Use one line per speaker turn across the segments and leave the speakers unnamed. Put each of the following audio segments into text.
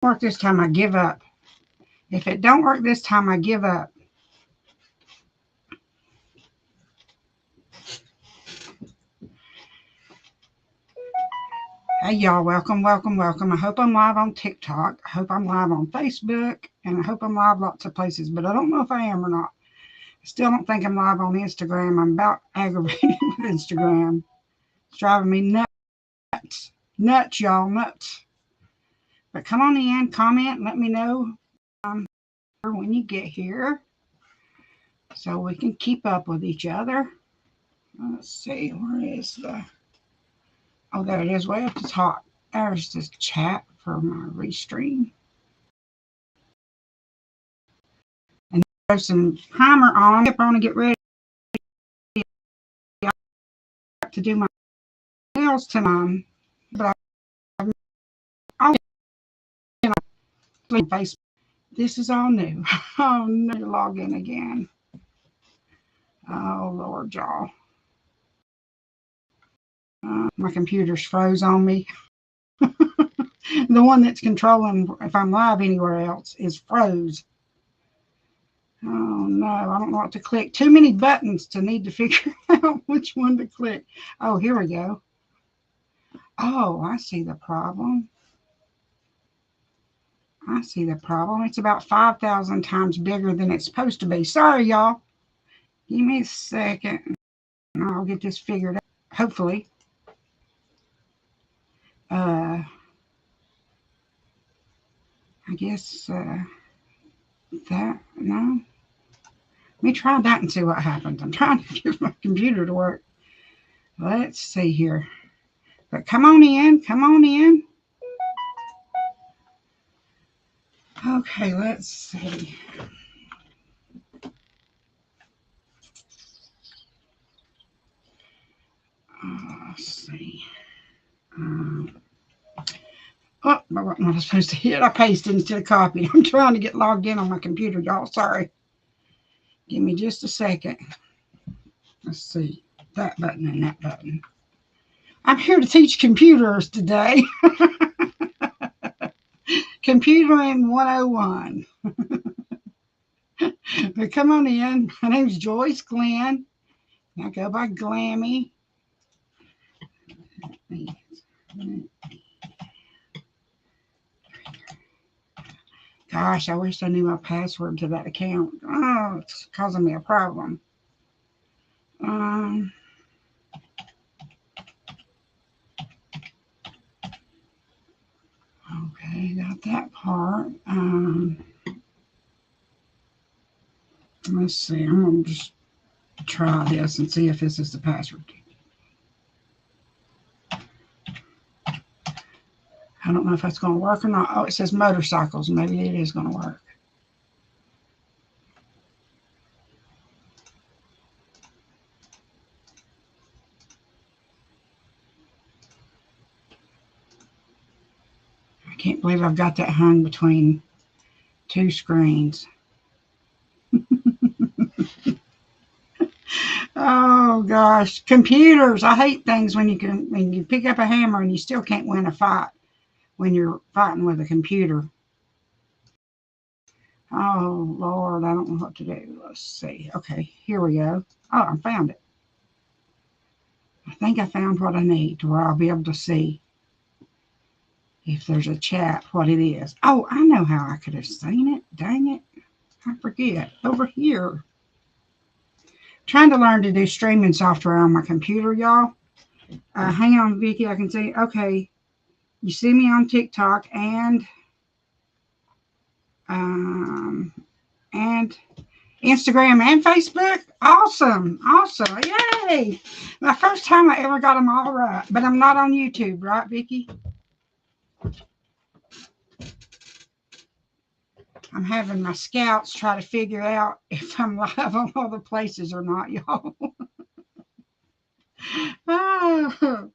work this time, I give up. If it don't work this time, I give up. Hey, y'all. Welcome, welcome, welcome. I hope I'm live on TikTok. I hope I'm live on Facebook. And I hope I'm live lots of places. But I don't know if I am or not. I still don't think I'm live on Instagram. I'm about aggravated with Instagram. It's driving me nuts. Nuts, y'all. Nuts. But come on in, comment, let me know when you get here so we can keep up with each other. Let's see, where is the... Oh, there it is, way up the top. There's the chat for my restream. And there's some primer on. I want to get ready to do my nails tonight. But I'll Facebook. This is all new. Oh, no, log in again. Oh, Lord, y'all. My computer's froze on me. The one that's controlling if I'm live anywhere else is froze. Oh no, I don't know what to click. Too many buttons to need to figure out which one to click. Oh, here we go. Oh, I see the problem. I see the problem. It's about 5,000 times bigger than it's supposed to be. Sorry, y'all. Give me a second. I'll get this figured out. Hopefully. I guess that, no. Let me try that and see what happens. I'm trying to get my computer to work. Let's see here. But come on in. Come on in. Okay, let's see. Let's see. Oh, I wasn't supposed to hit. I pasted instead of copied. I'm trying to get logged in on my computer, y'all. Sorry. Give me just a second. Let's see. That button and that button. I'm here to teach computers today. Computering 101. But come on in. My name's Joyce Glenn. I go by GLAMMY. Gosh, I wish I knew my password to that account. Oh, it's causing me a problem. Okay, got that part. Let's see. I'm going to just try this and see if this is the password. I don't know if that's going to work or not. Oh, it says motorcycles. Maybe it is going to work. I can't believe I've got that hung between two screens. Oh gosh, computers! I hate things when you pick up a hammer and you still can't win a fight when you're fighting with a computer. Oh Lord, I don't know what to do. Let's see. Okay, here we go. Oh, I found it. I think I found what I need to where I'll be able to see if there's a chat what it is. Oh, I know how I could have seen it. Dang it. I forget. Over here. Trying to learn to do streaming software on my computer, y'all. Hang on, Vicky. I can see. Okay. You see me on TikTok and Instagram and Facebook. Awesome. Awesome. Yay. My first time I ever got them all right. But I'm not on YouTube, right, Vicky? I'm having my scouts try to figure out if I'm live on all the places or not, y'all. Oh,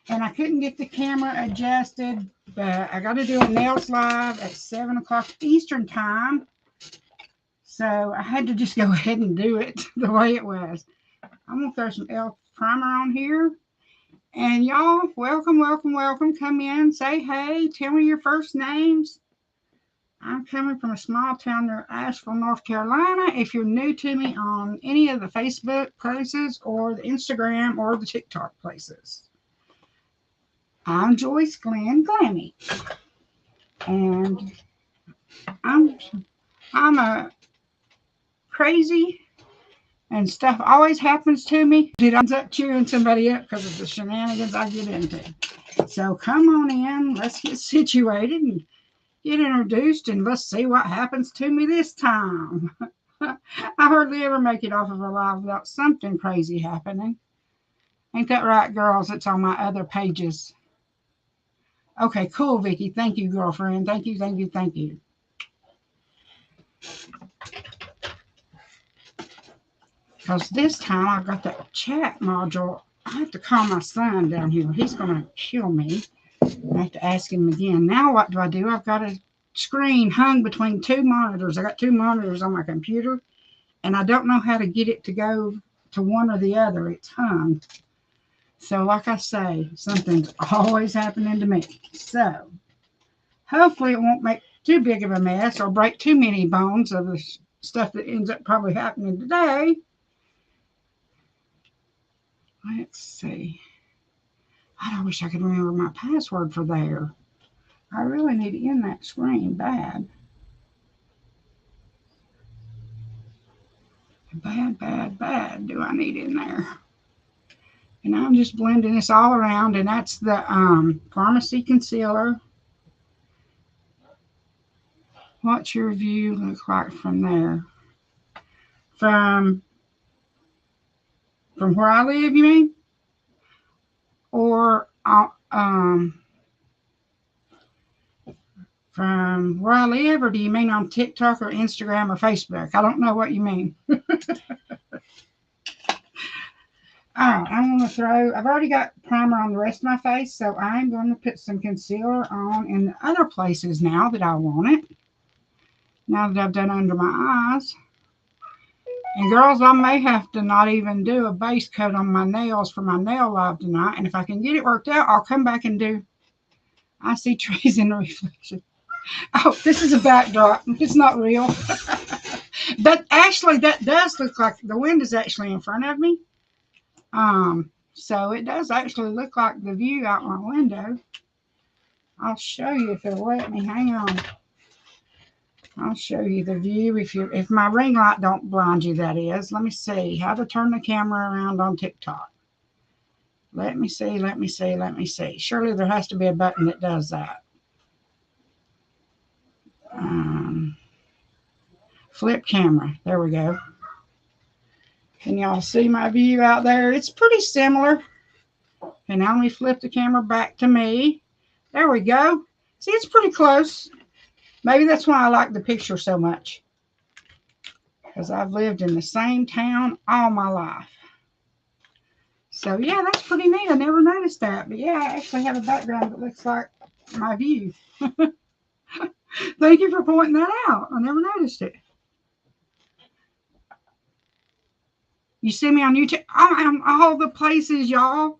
and I couldn't get the camera adjusted, but I got to do a nails live at 7 o'clock Eastern time. So I had to just go ahead and do it the way it was. I'm going to throw some e.l.f. primer on here. And y'all, welcome, welcome, welcome. Come in, say hey, tell me your first names. I'm coming from a small town near Asheville, North Carolina. If you're new to me on any of the Facebook places or the Instagram or the TikTok places, I'm Joyce Glenn GLAMMY. And I'm a crazy and stuff always happens to me. It ends up cheering somebody up because of the shenanigans I get into. So come on in, let's get situated and get introduced, and let's see what happens to me this time. I hardly ever make it off of a live without something crazy happening. Ain't that right, girls? It's on my other pages. Okay, cool, Vicky. Thank you, girlfriend. Thank you, thank you, thank you. Because this time I got that chat module. I have to call my son down here. He's going to kill me. I have to ask him again. Now what do? I've got a screen hung between two monitors. I got two monitors on my computer, and I don't know how to get it to go to one or the other. It's hung. So like I say, something's always happening to me. So hopefully it won't make too big of a mess or break too many bones of the stuff that ends up probably happening today. Let's see. I wish I could remember my password for there. I really need to end that screen bad. Bad do I need in there. And I'm just blending this all around, and that's the Farmasi concealer. What's your view look like from there? From where I live, you mean? Or from where I live, or do you mean on TikTok or Instagram or Facebook? I don't know what you mean. All right, I'm going to I've already got primer on the rest of my face, so I'm going to put some concealer on in the other places now that I want it. Now that I've done under my eyes. And girls, I may have to not even do a base coat on my nails for my nail live tonight. And if I can get it worked out, I'll come back and do. I see trees in the reflection. Oh, this is a backdrop. It's not real. But actually, that does look like the wind is actually in front of me. So it does actually look like the view out my window. I'll show you if it'll let me. Hang on. I'll show you the view if my ring light don't blind you, that is. Let me see how to turn the camera around on TikTok. Let me see. Surely there has to be a button that does that. Flip camera. There we go. Can y'all see my view out there? It's pretty similar. And now let me flip the camera back to me. There we go. See, it's pretty close. Maybe that's why I like the picture so much. Because I've lived in the same town all my life. So, yeah, that's pretty neat. I never noticed that. But, yeah, I actually have a background that looks like my view. Thank you for pointing that out. I never noticed it. You see me on YouTube? I'm all the places, y'all.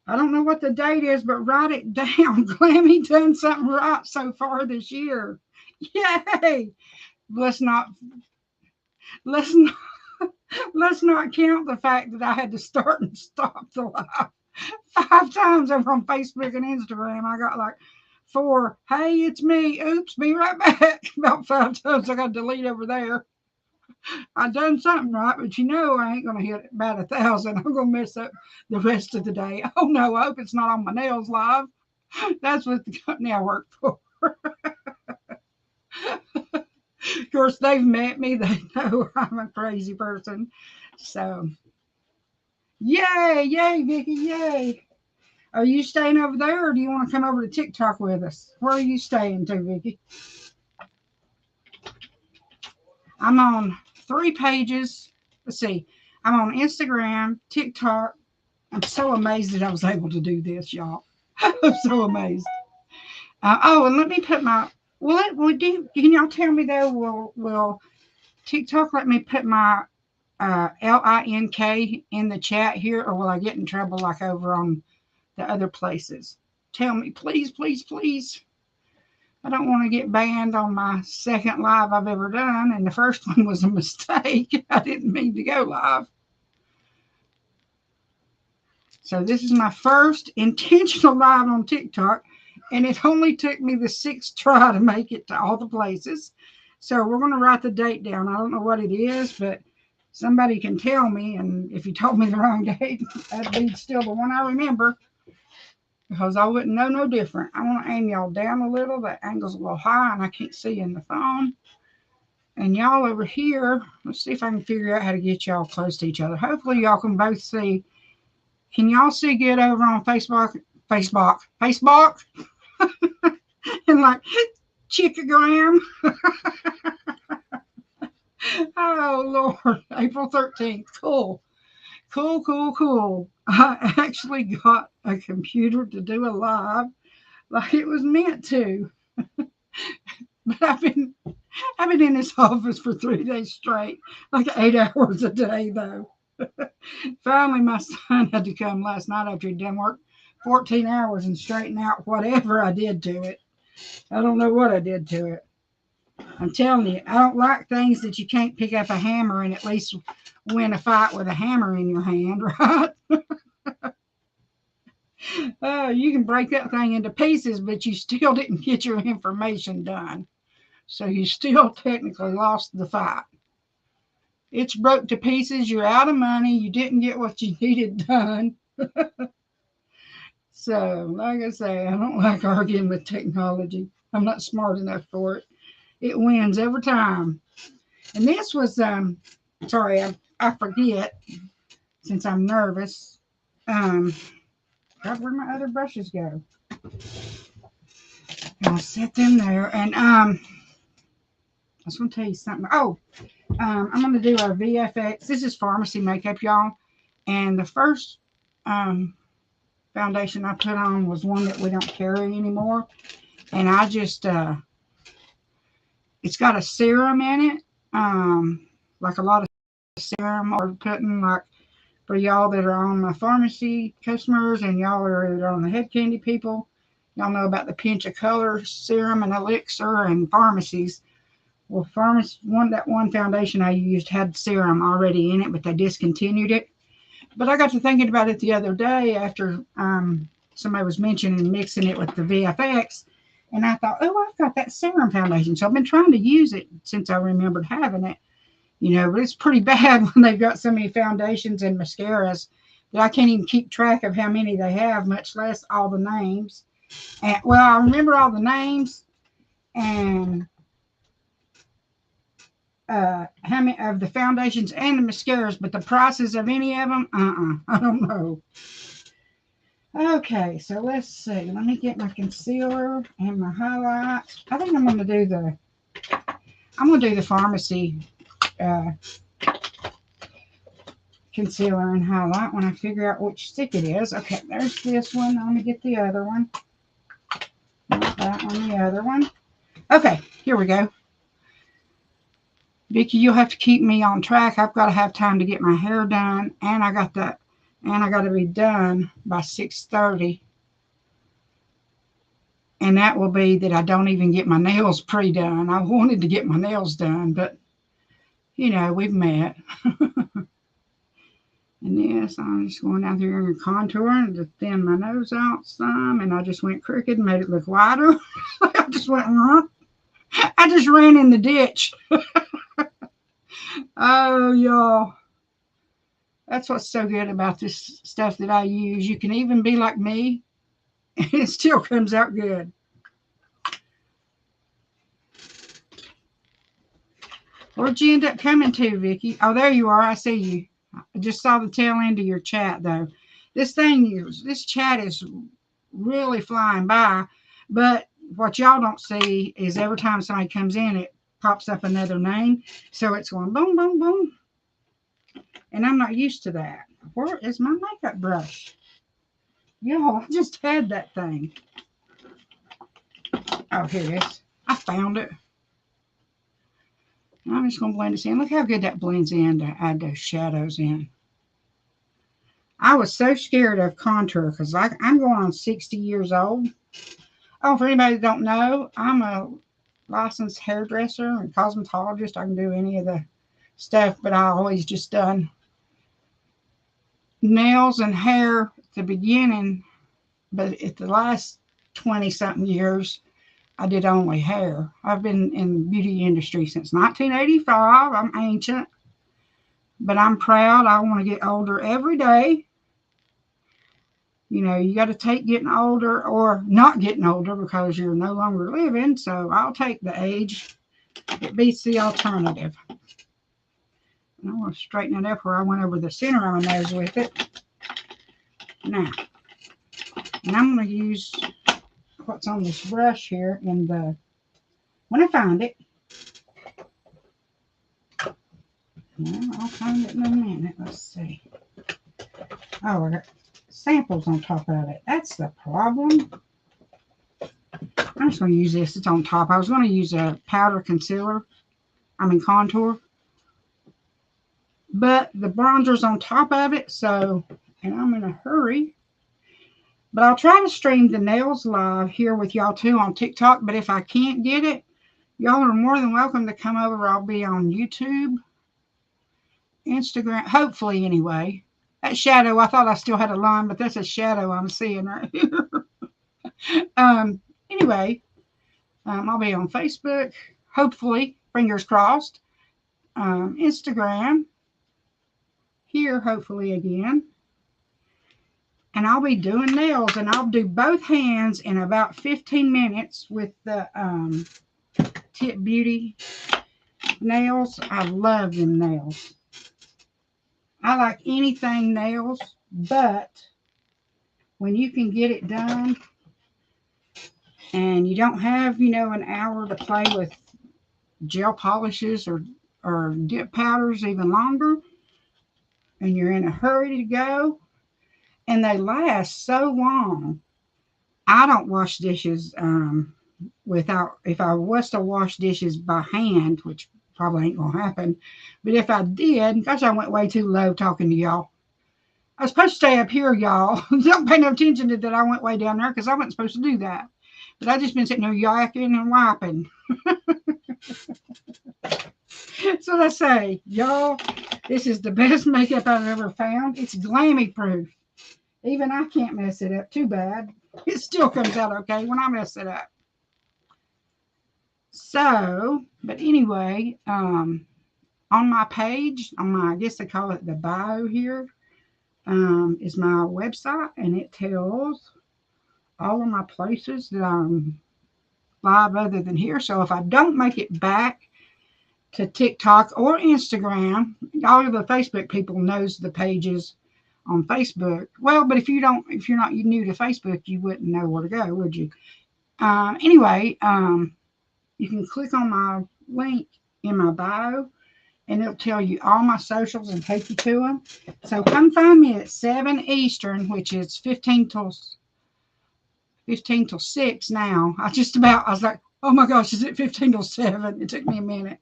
I don't know what the date is, but write it down. GLAMMY done something right so far this year. Yay! Let's not count the fact that I had to start and stop the live 5 times over on Facebook and Instagram. I got like 4, hey, it's me. Oops, be right back. About 5 times I got to delete over there. I done something right, but I ain't going to hit about 1,000. I'm going to mess up the rest of the day. Oh, no, I hope it's not on my nails live. That's what the company I work for. Of course, they've met me. They know I'm a crazy person. So, yay, Vicky, yay. Are you staying over there, or do you want to come over to TikTok with us? Where are you staying to, Vicky? I'm on 3 pages. Let's see. I'm on Instagram, TikTok. I'm so amazed that I was able to do this, y'all. I'm so amazed. And let me put my. Can y'all tell me though? Will TikTok let me put my LINK in the chat here, or will I get in trouble like over on the other places? Tell me, please. I don't want to get banned on my second live I've ever done, and the first one was a mistake. I didn't mean to go live. So this is my first intentional live on TikTok, and it only took me the 6th try to make it to all the places. So we're going to write the date down. I don't know what it is, but somebody can tell me, and if you told me the wrong date, that'd be still the one I remember, because I wouldn't know no different. I want to aim y'all down a little. The angle's a little high, and I can't see in the phone. And y'all over here, let's see if I can figure out how to get y'all close to each other. Hopefully y'all can both see. Can y'all see good over on Facebook? And like Chickagram? Oh, Lord. April 13th. Cool. Cool. I actually got a computer to do a live like it was meant to. But I've been in this office for 3 days straight, like 8 hours a day, though. Finally, my son had to come last night after he'd done work 14 hours and straighten out whatever I did to it. I don't know what I did to it. I'm telling you, I don't like things that you can't pick up a hammer and at least win a fight with a hammer in your hand, right? You can break that thing into pieces, but you still didn't get your information done. So you still technically lost the fight. It's broke to pieces. You're out of money. You didn't get what you needed done. So, like I say, I don't like arguing with technology. I'm not smart enough for it. It wins every time. And this was, sorry, I forget since I'm nervous. God, where'd my other brushes go? I'll set them there. And I was going to tell you something. Oh, I'm going to do our VFX. This is Farmasi makeup, y'all. And the first foundation I put on was one that we don't carry anymore. And I just, it's got a serum in it. Like a lot of serum or putting, like for y'all that are on my Farmasi customers and y'all are on the Head Kandy people. Y'all know about the pinch of color serum and elixir and Farmasi's. Well, that one foundation I used had serum already in it, but they discontinued it. But I got to thinking about it the other day after somebody was mentioning mixing it with the VFX, and I thought, oh, I've got that serum foundation. So I've been trying to use it since I remembered having it. You know, but it's pretty bad when they've got so many foundations and mascaras that I can't even keep track of how many they have, much less all the names. And well, I remember all the names and how many of the foundations and the mascaras, but the prices of any of them, I don't know. Okay, so let's see. Let me get my concealer and my highlights. I think I'm going to do the Farmasi concealer and highlight when I figure out which stick it is. Okay, there's this one. Let me get the other one. Not that one, the other one. Okay, here we go. Vicki, you'll have to keep me on track. I've got to have time to get my hair done, and I got to be done by 6:30. And that will be that I don't even get my nails pre-done. I wanted to get my nails done, but you know, we've met. And yes, I'm just going out here and contouring to thin my nose out some, and I just went crooked and made it look wider. I just went, I just ran in the ditch. Oh, y'all. That's what's so good about this stuff that I use. You can even be like me, and it still comes out good. Where'd you end up coming to, Vicki? Oh, there you are. I see you. I just saw the tail end of your chat, though. This chat is really flying by, but what y'all don't see is every time somebody comes in, it pops up another name. So it's going boom, boom, boom. And I'm not used to that. Where is my makeup brush? Y'all, I just had that thing. Oh, here it is. I found it. I'm just going to blend this in. Look how good that blends in to add those shadows in. I was so scared of contour because I'm going on 60 years old. Oh, for anybody that don't know, I'm a licensed hairdresser and cosmetologist. I can do any of the stuff, but I always just done nails and hair at the beginning. But at the last 20 something years, I did only hair. I've been in the beauty industry since 1985. I'm ancient, but I'm proud. I want to get older every day. You know, you got to take getting older or not getting older because you're no longer living. So I'll take the age. It beats the alternative. And I want to straighten it up where I went over the center of my nose with it. Now, and I'm going to use what's on this brush here in the, when I find it. Well, I'll find it in a minute. Let's see. Oh, I got samples on top of it. That's the problem. I'm just going to use this. It's on top. I was going to use a powder concealer. Contour. But the bronzer's on top of it, so, and I'm in a hurry. But I'll try to stream the nails live here with y'all too on TikTok. But if I can't get it, y'all are more than welcome to come over. I'll be on YouTube, Instagram, hopefully anyway. That shadow, I thought I still had a line, but that's a shadow I'm seeing right here. Anyway, I'll be on Facebook, hopefully, fingers crossed. Instagram, here, hopefully again. And I'll be doing nails, and I'll do both hands in about 15 minutes with the Tip Beauty nails. I love them nails. I like anything nails, but when you can get it done and you don't have, an hour to play with gel polishes or dip powders even longer, and you're in a hurry to go, and they last so long. I don't wash dishes without, if I was to wash dishes by hand, which probably ain't gonna happen, but if I did, gosh, I went way too low talking to y'all. I was supposed to stay up here, y'all. Don't pay no attention to that. I went way down there because I wasn't supposed to do that. But I just been sitting there yakking and wiping. So I say, y'all, this is the best makeup I've ever found. It's GLAMMY proof. Even I can't mess it up too bad. It still comes out okay when I mess it up. So, but anyway, on my page, on my, I guess they call it the bio here, is my website, and it tells all of my places that I'm live other than here. So if I don't make it back to TikTok or Instagram, all of the Facebook people knows the pages on Facebook. Well, but if you're not new to Facebook, you wouldn't know where to go, would you? Anyway, you can click on my link in my bio, and it'll tell you all my socials and take you to them. So come find me at 7 Eastern, which is 15 till 6 now. I was like, oh my gosh, is it 15 till 7? It took me a minute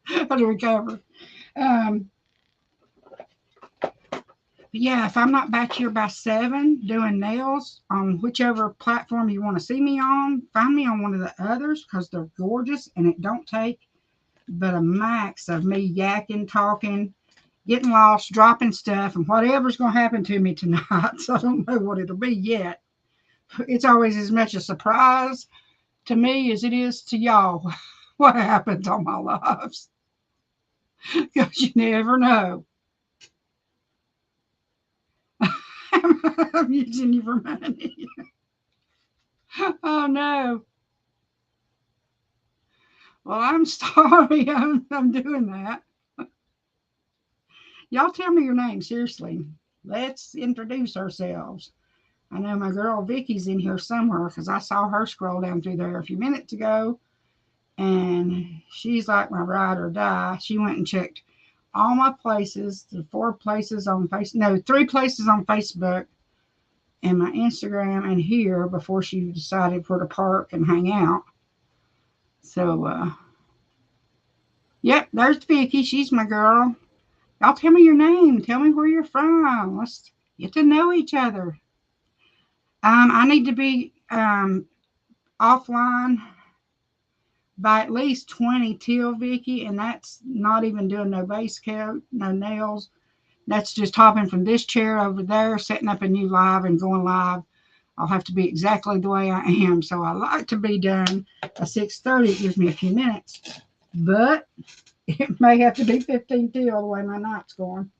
to recover. But yeah, if I'm not back here by 7 doing nails on whichever platform you want to see me on, find me on one of the others because they're gorgeous, and it don't take but a max of me yakking, talking, getting lost, dropping stuff, and whatever's going to happen to me tonight. So I don't know what it'll be yet. It's always as much a surprise to me as it is to y'all what happens on my lives. Because you never know. I'm using you for money. Oh no. Well, I'm sorry I'm doing that. Y'all tell me your name, seriously. Let's introduce ourselves. I know my girl Vicky's in here somewhere because I saw her scroll down through there a few minutes ago. And she's like my ride or die. She went and checked all my places, the 4 places on Facebook, no, 3 places on Facebook, and my Instagram and here before she decided where to park and hang out. So, yep, there's Vicky. She's my girl. Y'all tell me your name. Tell me where you're from. Let's get to know each other. I need to be offline by at least 20 till, Vicky, and that's not even doing no base coat, no nails. That's just hopping from this chair over there, setting up a new live and going live. I'll have to be exactly the way I am. So I like to be done by 6:30. It gives me a few minutes, but it may have to be 15 till the way my night's going.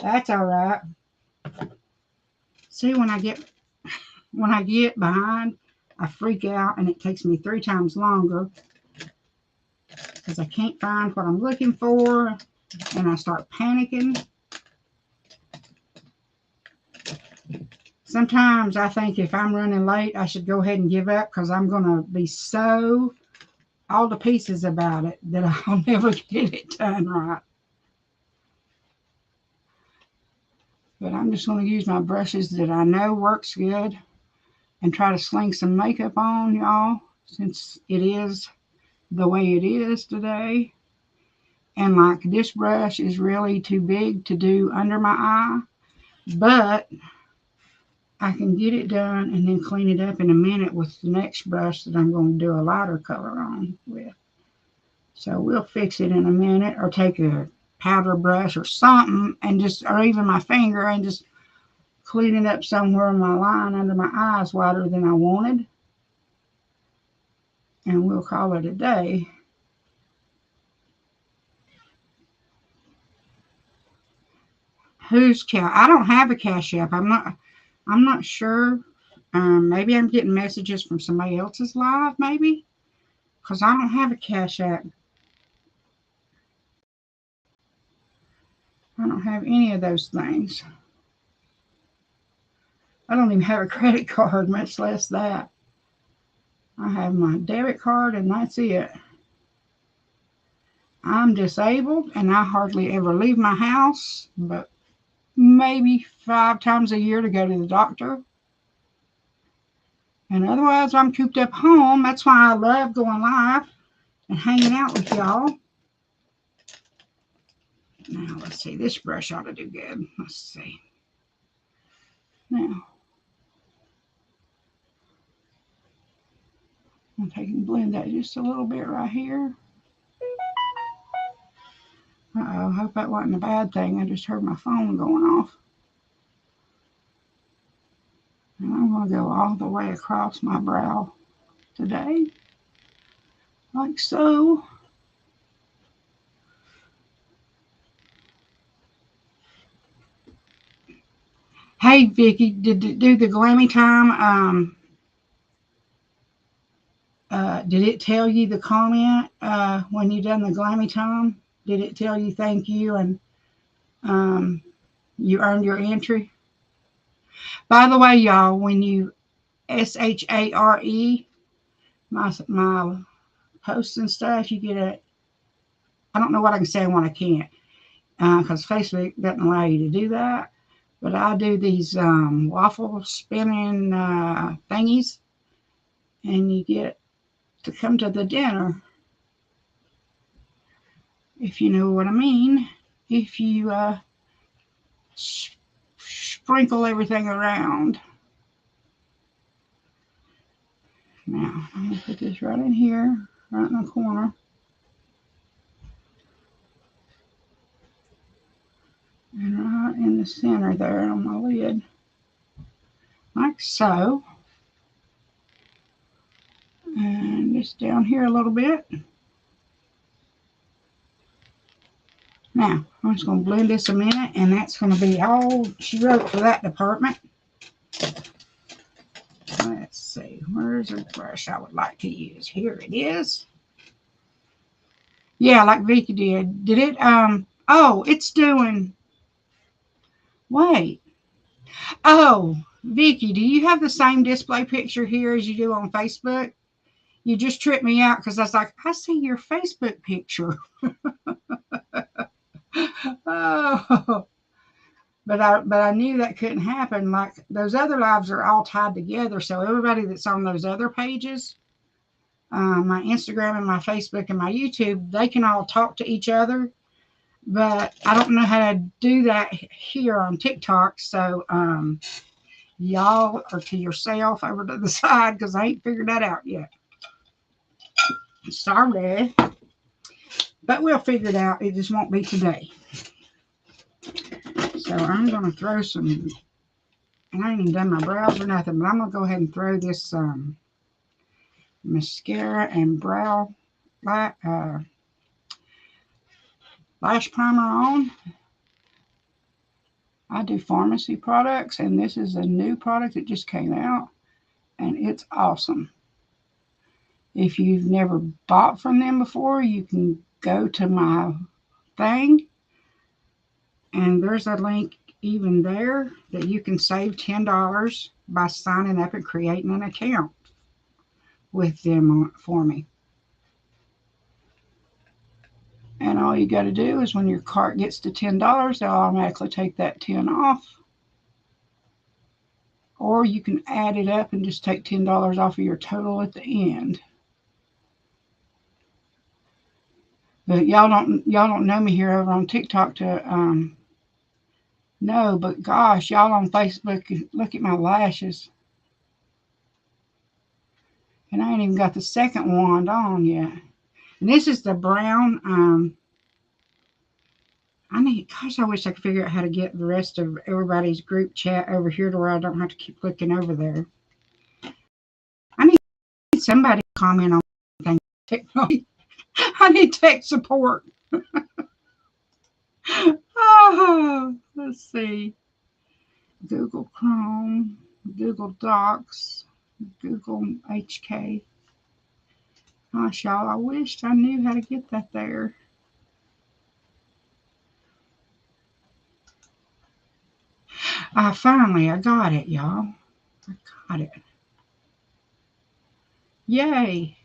That's all right. See, when I get behind, I freak out and it takes me 3 times longer because I can't find what I'm looking for and I start panicking. Sometimes I think if I'm running late, I should go ahead and give up because I'm going to be so all to pieces about it that I'll never get it done right. But I'm just going to use my brushes that I know works good and try to sling some makeup on, y'all, since it is the way it is today. And like this brush is really too big to do under my eye, but I can get it done and then clean it up in a minute with the next brush that I'm going to do a lighter color on with. So we'll fix it in a minute, or take a powder brush or something and just, or even my finger, and just clean it up somewhere in my line under my eyes wider than I wanted. And we'll call it a day. Who's Cash? I don't have a Cash App. I'm not sure. Maybe I'm getting messages from somebody else's live, maybe, because I don't have a Cash App. I don't have any of those things. I don't even have a credit card, much less that. I have my debit card and that's it. I'm disabled and I hardly ever leave my house, but maybe 5 times a year to go to the doctor. And otherwise, I'm cooped up home. That's why I love going live and hanging out with y'all. Now, let's see. This brush ought to do good. Let's see. Now, I'm taking blend that just a little bit right here. Uh-oh, I hope that wasn't a bad thing. I just heard my phone going off. And I'm going to go all the way across my brow today, like so. Hey, Vicki, did it do the GLAMMY time? Did it tell you the comment when you done the GLAMMY time? Did it tell you thank you and you earned your entry? By the way, y'all, when you SHARE my posts and stuff, you get a, I don't know what I can say and what I can't, because Facebook doesn't allow you to do that. But I do these waffle spinning thingies, and you get to come to the dinner, if you know what I mean. If you sprinkle everything around. Now, I'm going to put this right in here, right in the corner. And right in the center there on my lid. Like so. And just down here a little bit. Now, I'm just going to blend this a minute, and that's going to be all she wrote for that department. Let's see, where's the brush I would like to use? Here it is. Yeah, like Vicky did. Did it, oh, it's doing, wait. Oh, Vicky, do you have the same display picture here as you do on Facebook? You just tripped me out because I was like, I see your Facebook picture. Oh, but I knew that couldn't happen. Like, those other lives are all tied together, so everybody that's on those other pages, my Instagram and my Facebook and my YouTube, they can all talk to each other, but I don't know how to do that here on TikTok. So y'all or to yourself over to the side because I ain't figured that out yet. Sorry. But we'll figure it out. It just won't be today. So I'm going to throw some, and I ain't even done my brows or nothing, but I'm going to go ahead and throw this mascara and brow lash primer on. I do Farmasi products, and this is a new product that just came out, and it's awesome. If you've never bought from them before, you can go to my thing, and there's a link even there that you can save $10 by signing up and creating an account with them for me. And all you got to do is when your cart gets to $10, they'll automatically take that 10 off. Or you can add it up and just take $10 off of your total at the end. But y'all don't know me here over on TikTok to know, but gosh, y'all on Facebook, look at my lashes. And I ain't even got the second wand on yet. And this is the brown. Gosh, I wish I could figure out how to get the rest of everybody's group chat over here to where I don't have to keep clicking over there. I need somebody to comment on things. I need tech support. Oh, let's see. Google Chrome, Google Docs, Google HK. Gosh, y'all, I wished I knew how to get that there. Finally, I got it, y'all. I got it. Yay.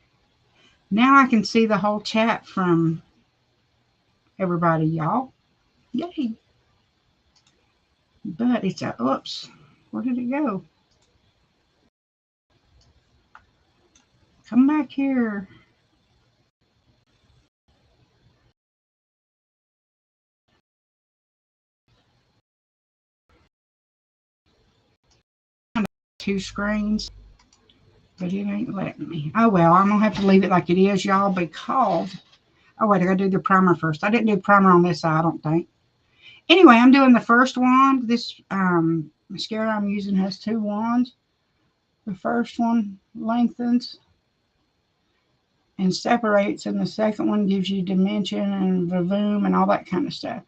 Now I can see the whole chat from everybody, y'all. Yay. But it's a, oops, where did it go? Come back here. Two screens, but it ain't letting me. Oh well, I'm gonna have to leave it like it is, y'all, because oh wait, I gotta do the primer first. I didn't do primer on this side, I don't think. Anyway, I'm doing the first wand. This mascara I'm using has two wands. The first one lengthens and separates, and the second one gives you dimension and volume and all that kind of stuff.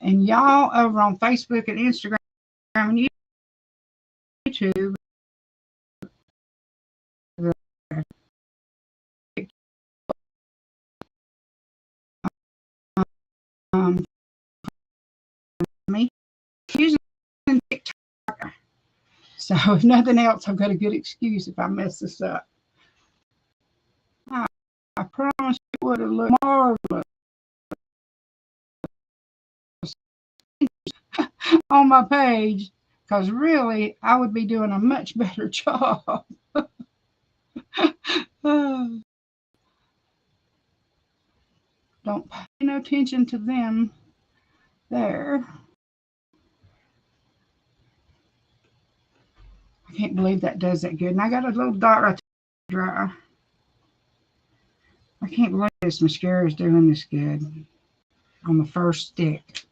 And y'all over on Facebook and Instagram and YouTube, me using TikTok. So if nothing else, I've got a good excuse if I mess this up. I promise it would have looked marvelous on my page, because really I would be doing a much better job. Don't pay no attention to them there. I can't believe that does that good. And I got a little dot right there dry. I can't believe this mascara is doing this good on the first stick.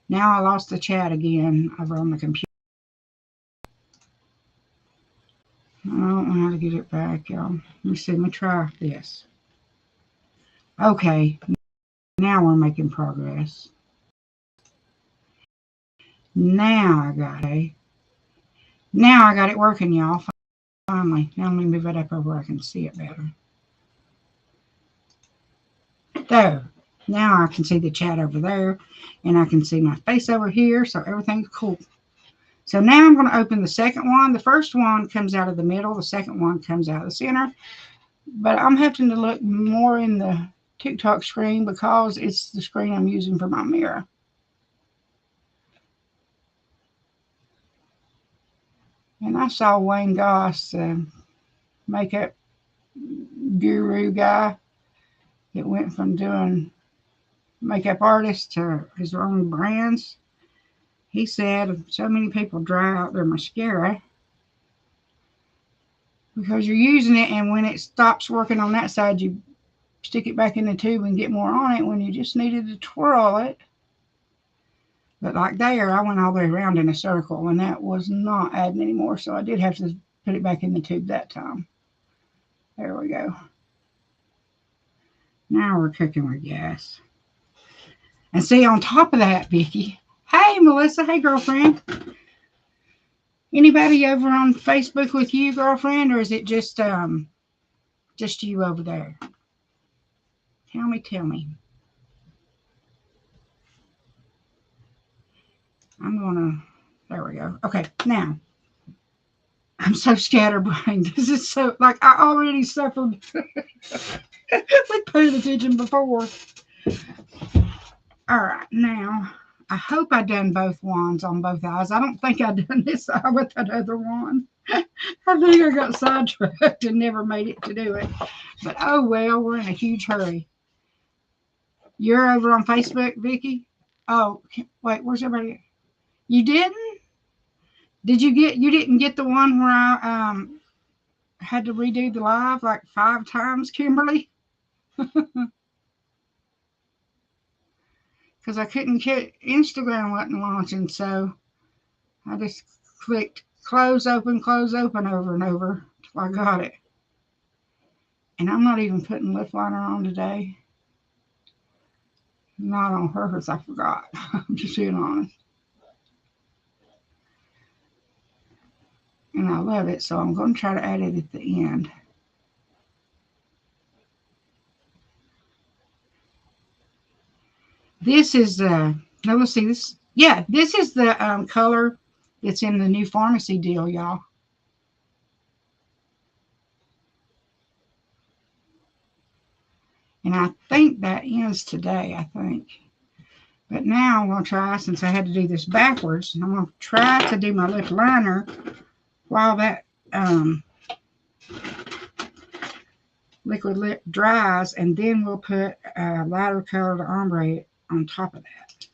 Now I lost the chat again over on the computer. I don't know how to get it back, y'all. Let me see. Let me try this. Okay. Now we're making progress. Now I got it. Now I got it working, y'all. Finally. Now let me move it up over where I can see it better. There. Now I can see the chat over there, and I can see my face over here, so everything's cool. So now I'm going to open the second one. The first one comes out of the middle. The second one comes out of the center. But I'm having to look more in the TikTok screen because it's the screen I'm using for my mirror. And I saw Wayne Goss, the makeup guru guy, that went from doing makeup artist to his own brands. He said so many people dry out their mascara because you're using it, and when it stops working on that side, you stick it back in the tube and get more on it when you just needed to twirl it. But like there, I went all the way around in a circle, and that was not adding anymore, so I did have to put it back in the tube that time. There we go. Now we're cooking with gas. And see, on top of that, Vicki, hey, Melissa, hey, girlfriend. Anybody over on Facebook with you, girlfriend, or is it just you over there? Tell me. There we go. Okay, now, I'm so scatterbrained. This is so, like, I already suffered like paying attention before. All right, now, I hope I done both wands on both eyes. I don't think I done this eye with that other one. I think I got sidetracked and never made it to do it. But oh well, we're in a huge hurry. You're over on Facebook, Vicki? Oh, wait, where's everybody? You didn't? You didn't get the one where I had to redo the live like 5 times, Kimberly? Because I couldn't get Instagram wasn't launching, so I just clicked close open over and over till I got it. And I'm not even putting lip liner on today. Not on purpose, I forgot. I'm just being honest. And I love it, so I'm going to try to add it at the end. This is now let's see this. Yeah, this is the color that's in the new Farmasi deal, y'all. And I think that ends today, I think. But now I'm going to try, since I had to do this backwards, I'm going to try to do my lip liner while that liquid lip dries, and then we'll put a lighter colored ombre on top of that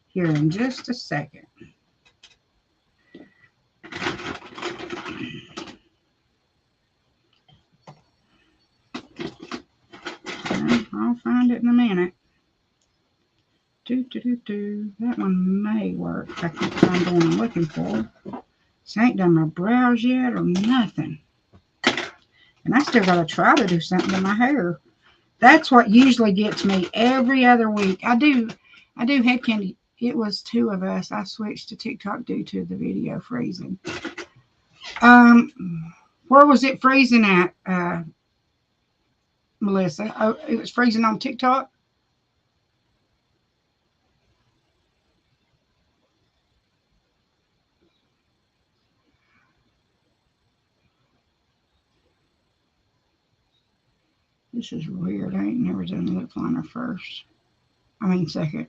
here in just a second. I'll find it in a minute. That one may work. I can't find the one I'm looking for. So I ain't done my brows yet or nothing. And I still got to try to do something to my hair. That's what usually gets me every other week. I do Head Kandy. It was 2 of us. I switched to TikTok due to the video freezing. Where was it freezing at, Melissa? Oh, it was freezing on TikTok? This is weird. I ain't never done the lip liner first. I mean second.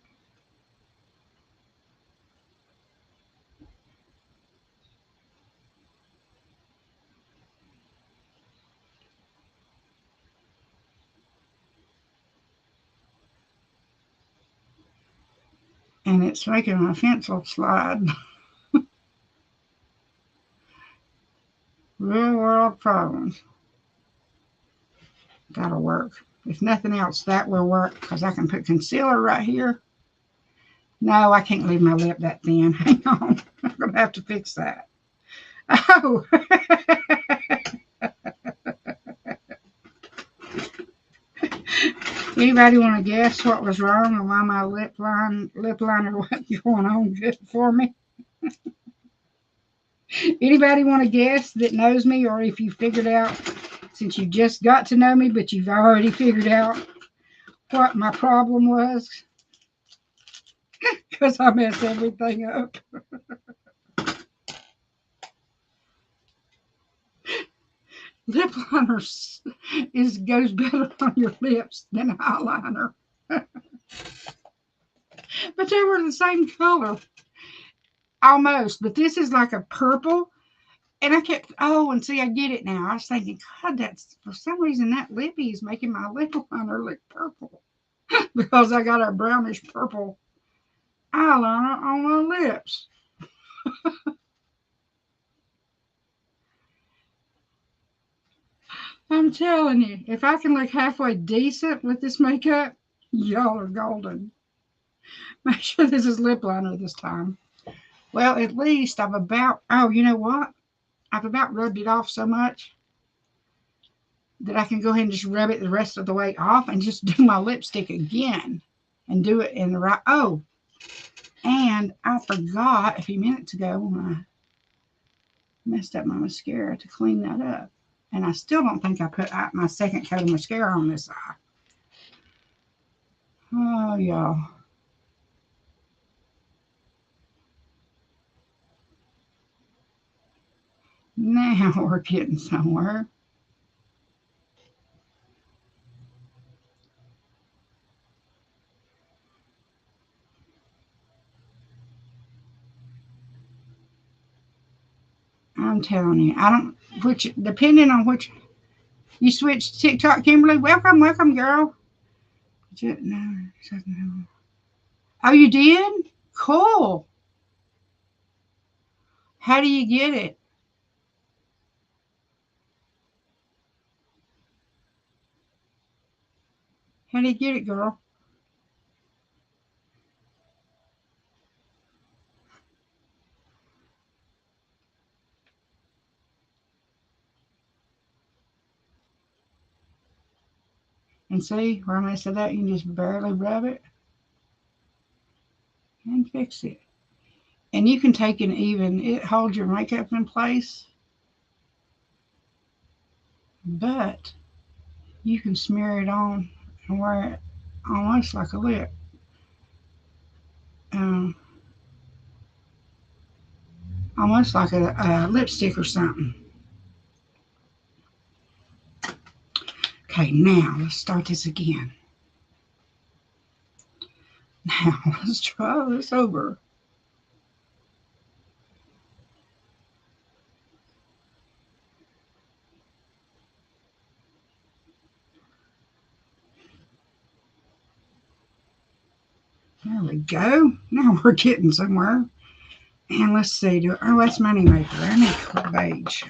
And it's making my pencil slide. Real world problems. That'll work. If nothing else, that will work because I can put concealer right here. No, I can't leave my lip that thin. Hang on. I'm going to have to fix that. Oh. Anybody want to guess what was wrong and why my lip liner wasn't going on good for me? Anybody want to guess that knows me, or if you figured out, since you just got to know me, but you've already figured out what my problem was? Because I mess everything up. Lip liner goes better on your lips than eyeliner. But they were the same color. Almost. But this is like a purple. And I kept, and see, I get it now. I was thinking, God, that's, for some reason, that lippy is making my lip liner look purple. because I got a brownish purple eyeliner on my lips. I'm telling you, if I can look halfway decent with this makeup, y'all are golden. Make sure this is lip liner this time. Well, at least I've about, oh, you know what? I've about rubbed it off so much that I can go ahead and just rub it the rest of the way off and just do my lipstick again and do it in the right, oh, and I forgot a few minutes ago when I messed up my mascara to clean that up. And I still don't think I put my second coat of mascara on this eye. Oh, y'all. Now we're getting somewhere. I'm telling you, I don't, which, depending on which, you switch to TikTok, Kimberly. Welcome, welcome, girl. No, oh, you did? Cool. How do you get it? How do you get it, girl? And see where I messed it up? You can just barely rub it and fix it. And you can take and even, it holds your makeup in place, but you can smear it on and wear it almost like a lip. Um, Almost like a lipstick or something. Okay, now let's start this again. Now let's try this over. There we go. Now we're getting somewhere. And let's see. Oh, that's moneymaker. I need beige.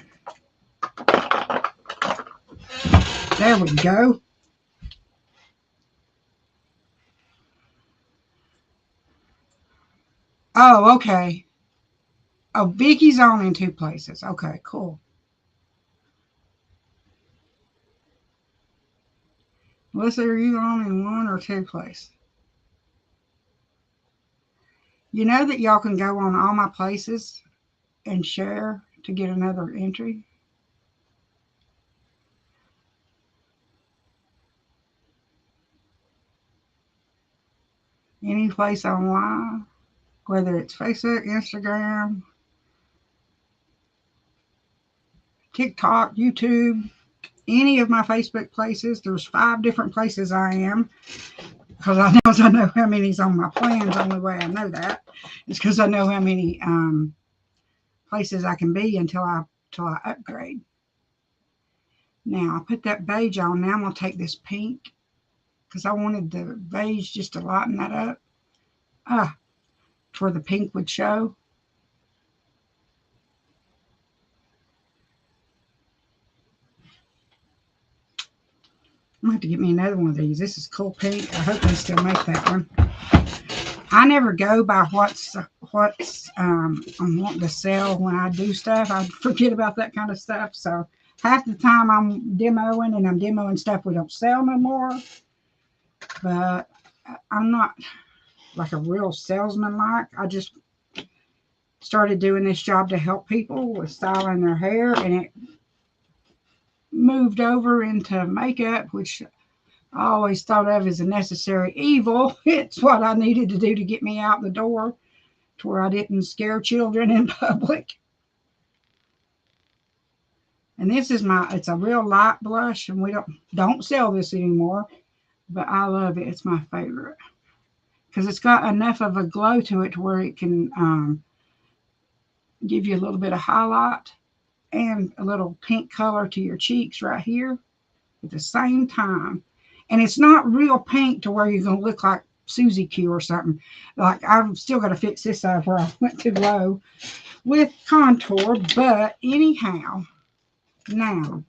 There we go. Oh, okay. Oh, Vicky's on in two places. Okay, cool. Melissa, are you on in one or two places? You know that y'all can go on all my places and share to get another entry? Any place online, whether it's Facebook, Instagram, TikTok, YouTube, any of my Facebook places. There's 5 different places I am because I know how many's on my plans. The only way I know that is because I know how many places I can be until I upgrade. Now I put that beige on. Now I'm gonna take this pink because I wanted the beige just to lighten that up. Where the pink would show. I'm gonna have to get me another one of these. This is cool pink. I hope they still make that one. I never go by what's I'm wanting to sell when I do stuff. I forget about that kind of stuff. So half the time I'm demoing stuff we don't sell no more. But I'm not like a real salesman like. I just started doing this job to help people with styling their hair, and it moved over into makeup, which I always thought of as a necessary evil. It's what I needed to do to get me out the door to where I didn't scare children in public. And this is it's a real light blush, and we don't sell this anymore, but I love it. It's my favorite because it's got enough of a glow to it to where it can give you a little bit of highlight and a little pink color to your cheeks right here at the same time. And it's not real pink to where you're going to look like Susie Q or something. Like, I've still got to fix this side where I went too low with contour. But anyhow, now,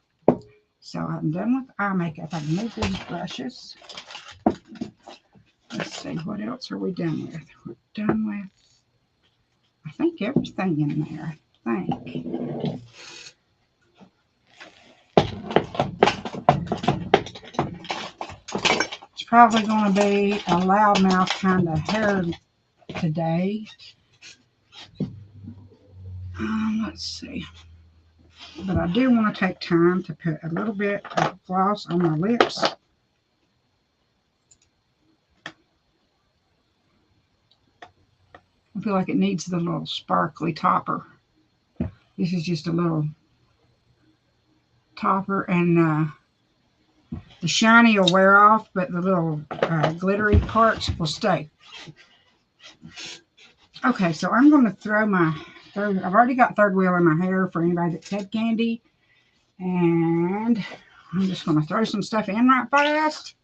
so I'm done with eye makeup. I can move these brushes. Let's see, what else are we done with? We're done with, I think, everything in there. I think. It's probably going to be a loudmouth kind of hair today. Let's see. But I do want to take time to put a little bit of gloss on my lips. I feel like it needs the little sparkly topper. This is just a little topper, and the shiny will wear off, but the little glittery parts will stay. Okay, so I'm going to throw my third, I've already got third wheel in my hair for anybody that's Head Kandy. And I'm just going to throw some stuff in right fast.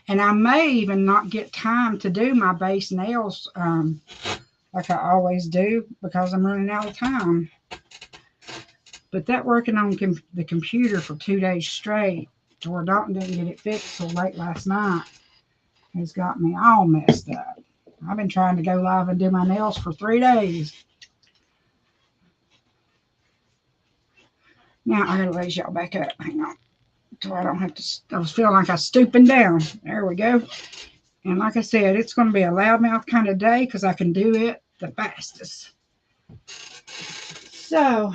And I may even not get time to do my base nails like I always do because I'm running out of time. But that working on the computer for 2 days straight to where Dalton didn't get it fixed till late last night has got me all messed up. I've been trying to go live and do my nails for 3 days. Now I gotta raise y'all back up. Hang on. So I don't have to, I was feeling like I was stooping down. There we go. And like I said, it's going to be a loudmouth kind of day because I can do it the fastest. So,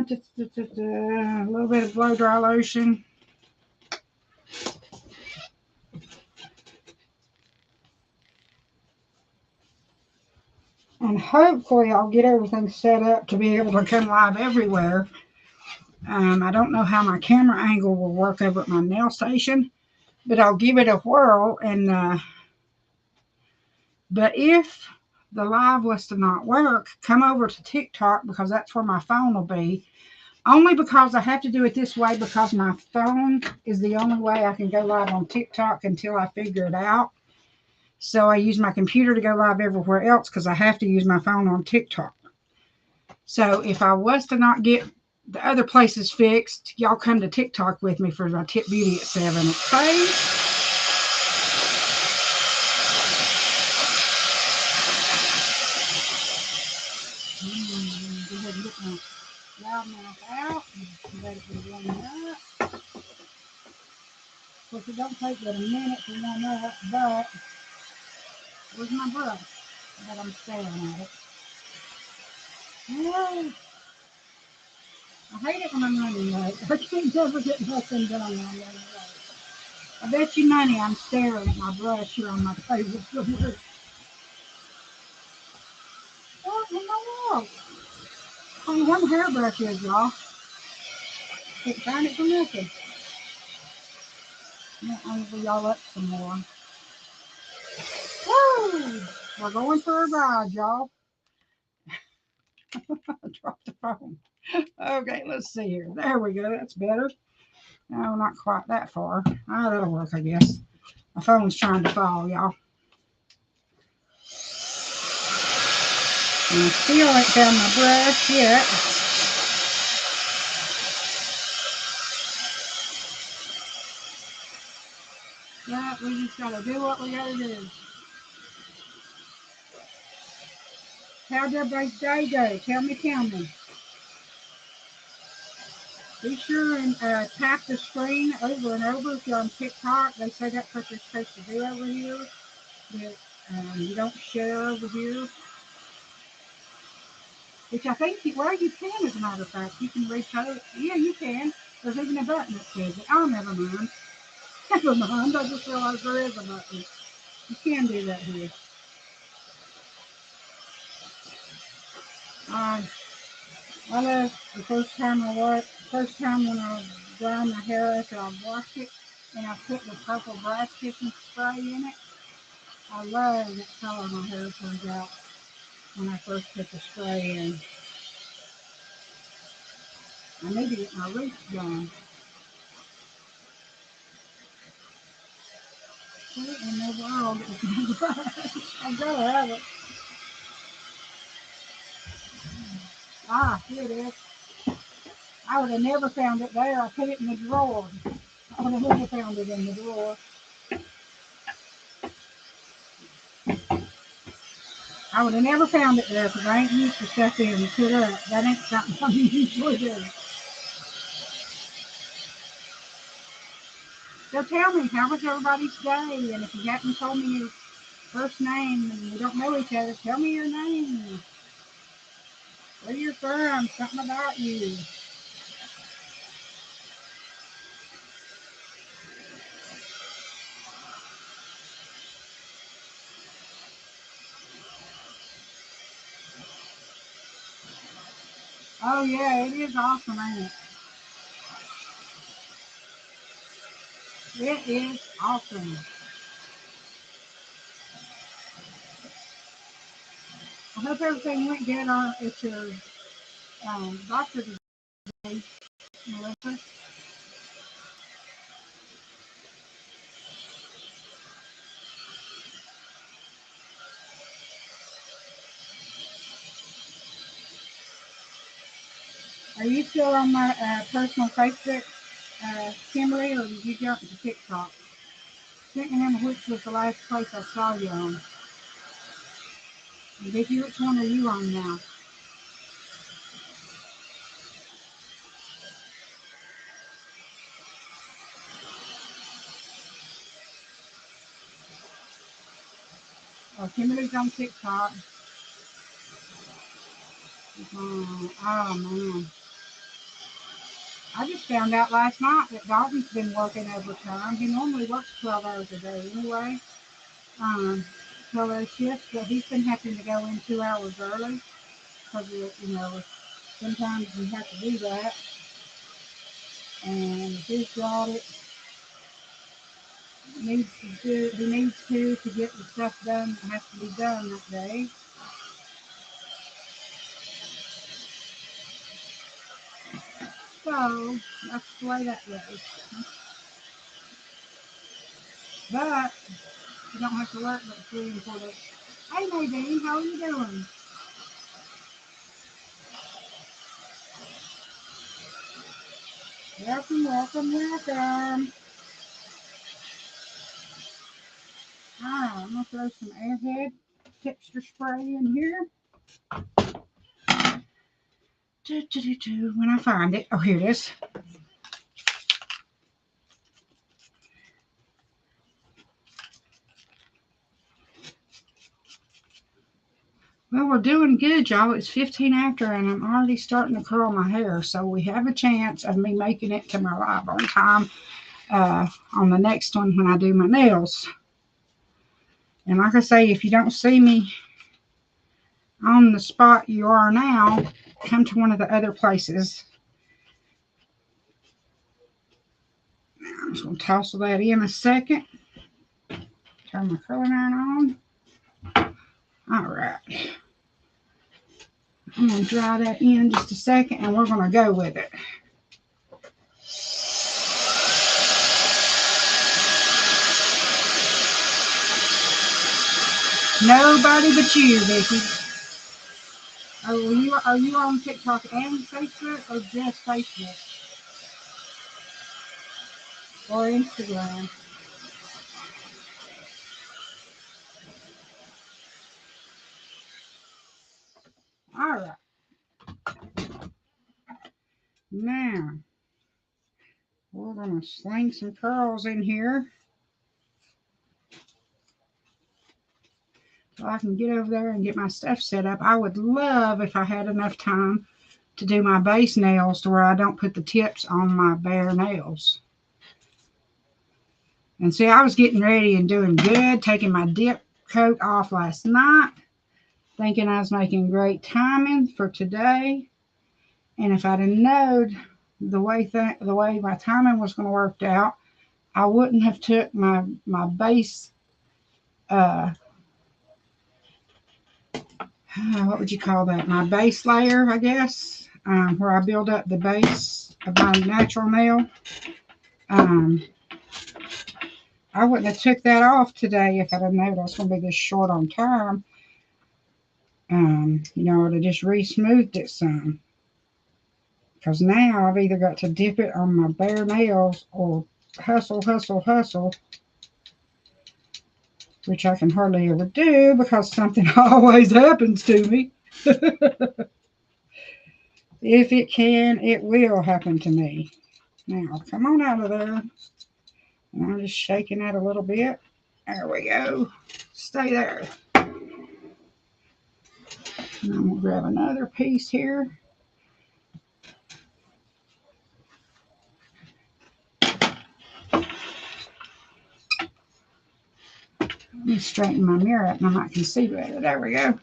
just a little bit of blow dry lotion. And hopefully I'll get everything set up to be able to come live everywhere. I don't know how my camera angle will work over at my nail station, but I'll give it a whirl. And but if the live was to not work, come over to TikTok because that's where my phone will be. Only because I have to do it this way because my phone is the only way I can go live on TikTok until I figure it out. So I use my computer to go live everywhere else because I have to use my phone on TikTok. So if I was to not get the other places fixed, y'all come to TikTok with me for my Tip Beauty at 7, okay? Go ahead and get my loudmouth out and let it be warming up. Of course, it don't take but a minute to warm up, but where's my brush? But I'm staring at it. Oh, I hate it when I'm running late. I can't ever get nothing done when I'm running late. I bet you money I'm staring at my brush here on my table somewhere. Oh, in my wall. Only one hairbrush is, y'all. Can't find it for nothing. I'm gonna y'all up some more. Woo! We're going for a ride, y'all. I dropped the phone. Okay, let's see here. There we go. That's better. No, not quite that far. Oh, that'll work, I guess. My phone's trying to fall, y'all. And I still ain't found my brush yet. But we just gotta do what we gotta do. How'd everybody's day go? Tell me. Be sure and tap the screen over and over if you're on TikTok. They say that's what you're supposed to do over here. That you don't share over here. Which I think, well, you can, as a matter of fact. You can repost. Yeah, you can. There's even a button that says it. Oh, never mind. Never mind. I just realized there is a button. You can do that here. I love the first time when I dry my hair after I washed it and I put the purple brass kissing spray in it. I love that color my hair turns out when I first put the spray in. I need to get my roots done. What in the world is my brush? I gotta have it. Ah, here it is. I would have never found it there. I put it in the drawer. I would have never found it in the drawer. I would have never found it there because I ain't used to stuff in and put up. That ain't something I usually do. So tell me, how was everybody's day? And if you haven't told me your first name and we don't know each other, tell me your name. Where you're from, something about you. Oh yeah, it is awesome, ain't it? It is awesome. I hope everything went good at your doctor today, Melissa. Are you still on my personal Facebook, Kimberly, or did you jump to TikTok? I can't remember which was the last place I saw you on. And Vicky, which one are you on now? Oh, Kimberly's on TikTok. Oh man. I just found out last night that Dalton's been working overtime. He normally works 12 hours a day anyway. 12-hour shift, but he's been having to go in 2 hours early because, you know, sometimes you have to do that. And his job needs to do, he needs to get the stuff done that has to be done that day. So that's the way that goes. But you don't have to work but 3 and 4 days. Hey Nadine, how are you doing? Welcome, welcome, welcome. Alright, I'm gonna throw some Airhead texture spray in here. When I find it, oh here it is. Well, we're doing good, y'all. It's 15 after, and I'm already starting to curl my hair. So we have a chance of me making it to my live on time on the next one when I do my nails. And like I say, if you don't see me on the spot you are now, come to one of the other places. Now, I'm just going to toss that in a second. Turn my curling iron on. All right. I'm going to dry that in just a second, and we're going to go with it. Nobody but you, Vicky. Oh, are you on TikTok and Facebook, or just Facebook? Or Instagram? All right. Now, we're going to sling some curls in here. So I can get over there and get my stuff set up. I would love if I had enough time to do my base nails to where I don't put the tips on my bare nails. And see, I was getting ready and doing good, taking my dip coat off last night, thinking I was making great timing for today. And if I'd have known the way my timing was going to work out, I wouldn't have took my base, what would you call that? My base layer, I guess, where I build up the base of my natural nail. I I wouldn't have took that off today if I'd have known I was going to be this short on time. You know, I'd have just re-smoothed it some. Because now I've either got to dip it on my bare nails or hustle, hustle, hustle. Which I can hardly ever do because something always happens to me. If it can, it will happen to me. Now, come on out of there. And I'm just shaking that a little bit. There we go. Stay there. And I'm going to grab another piece here. Let me straighten my mirror up and I might can see better. There we go.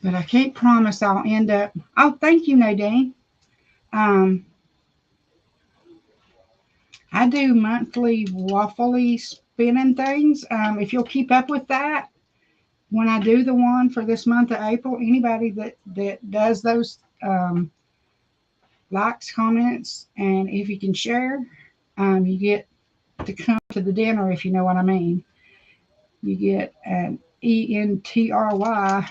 But I can't promise I'll end up. Oh, thank you, Nadine. I do monthly waffly spinning things. If you'll keep up with that, when I do the one for this month of April, anybody that does those likes, comments, and if you can share, you get to come to the dinner, if you know what I mean. You get an ENTRY.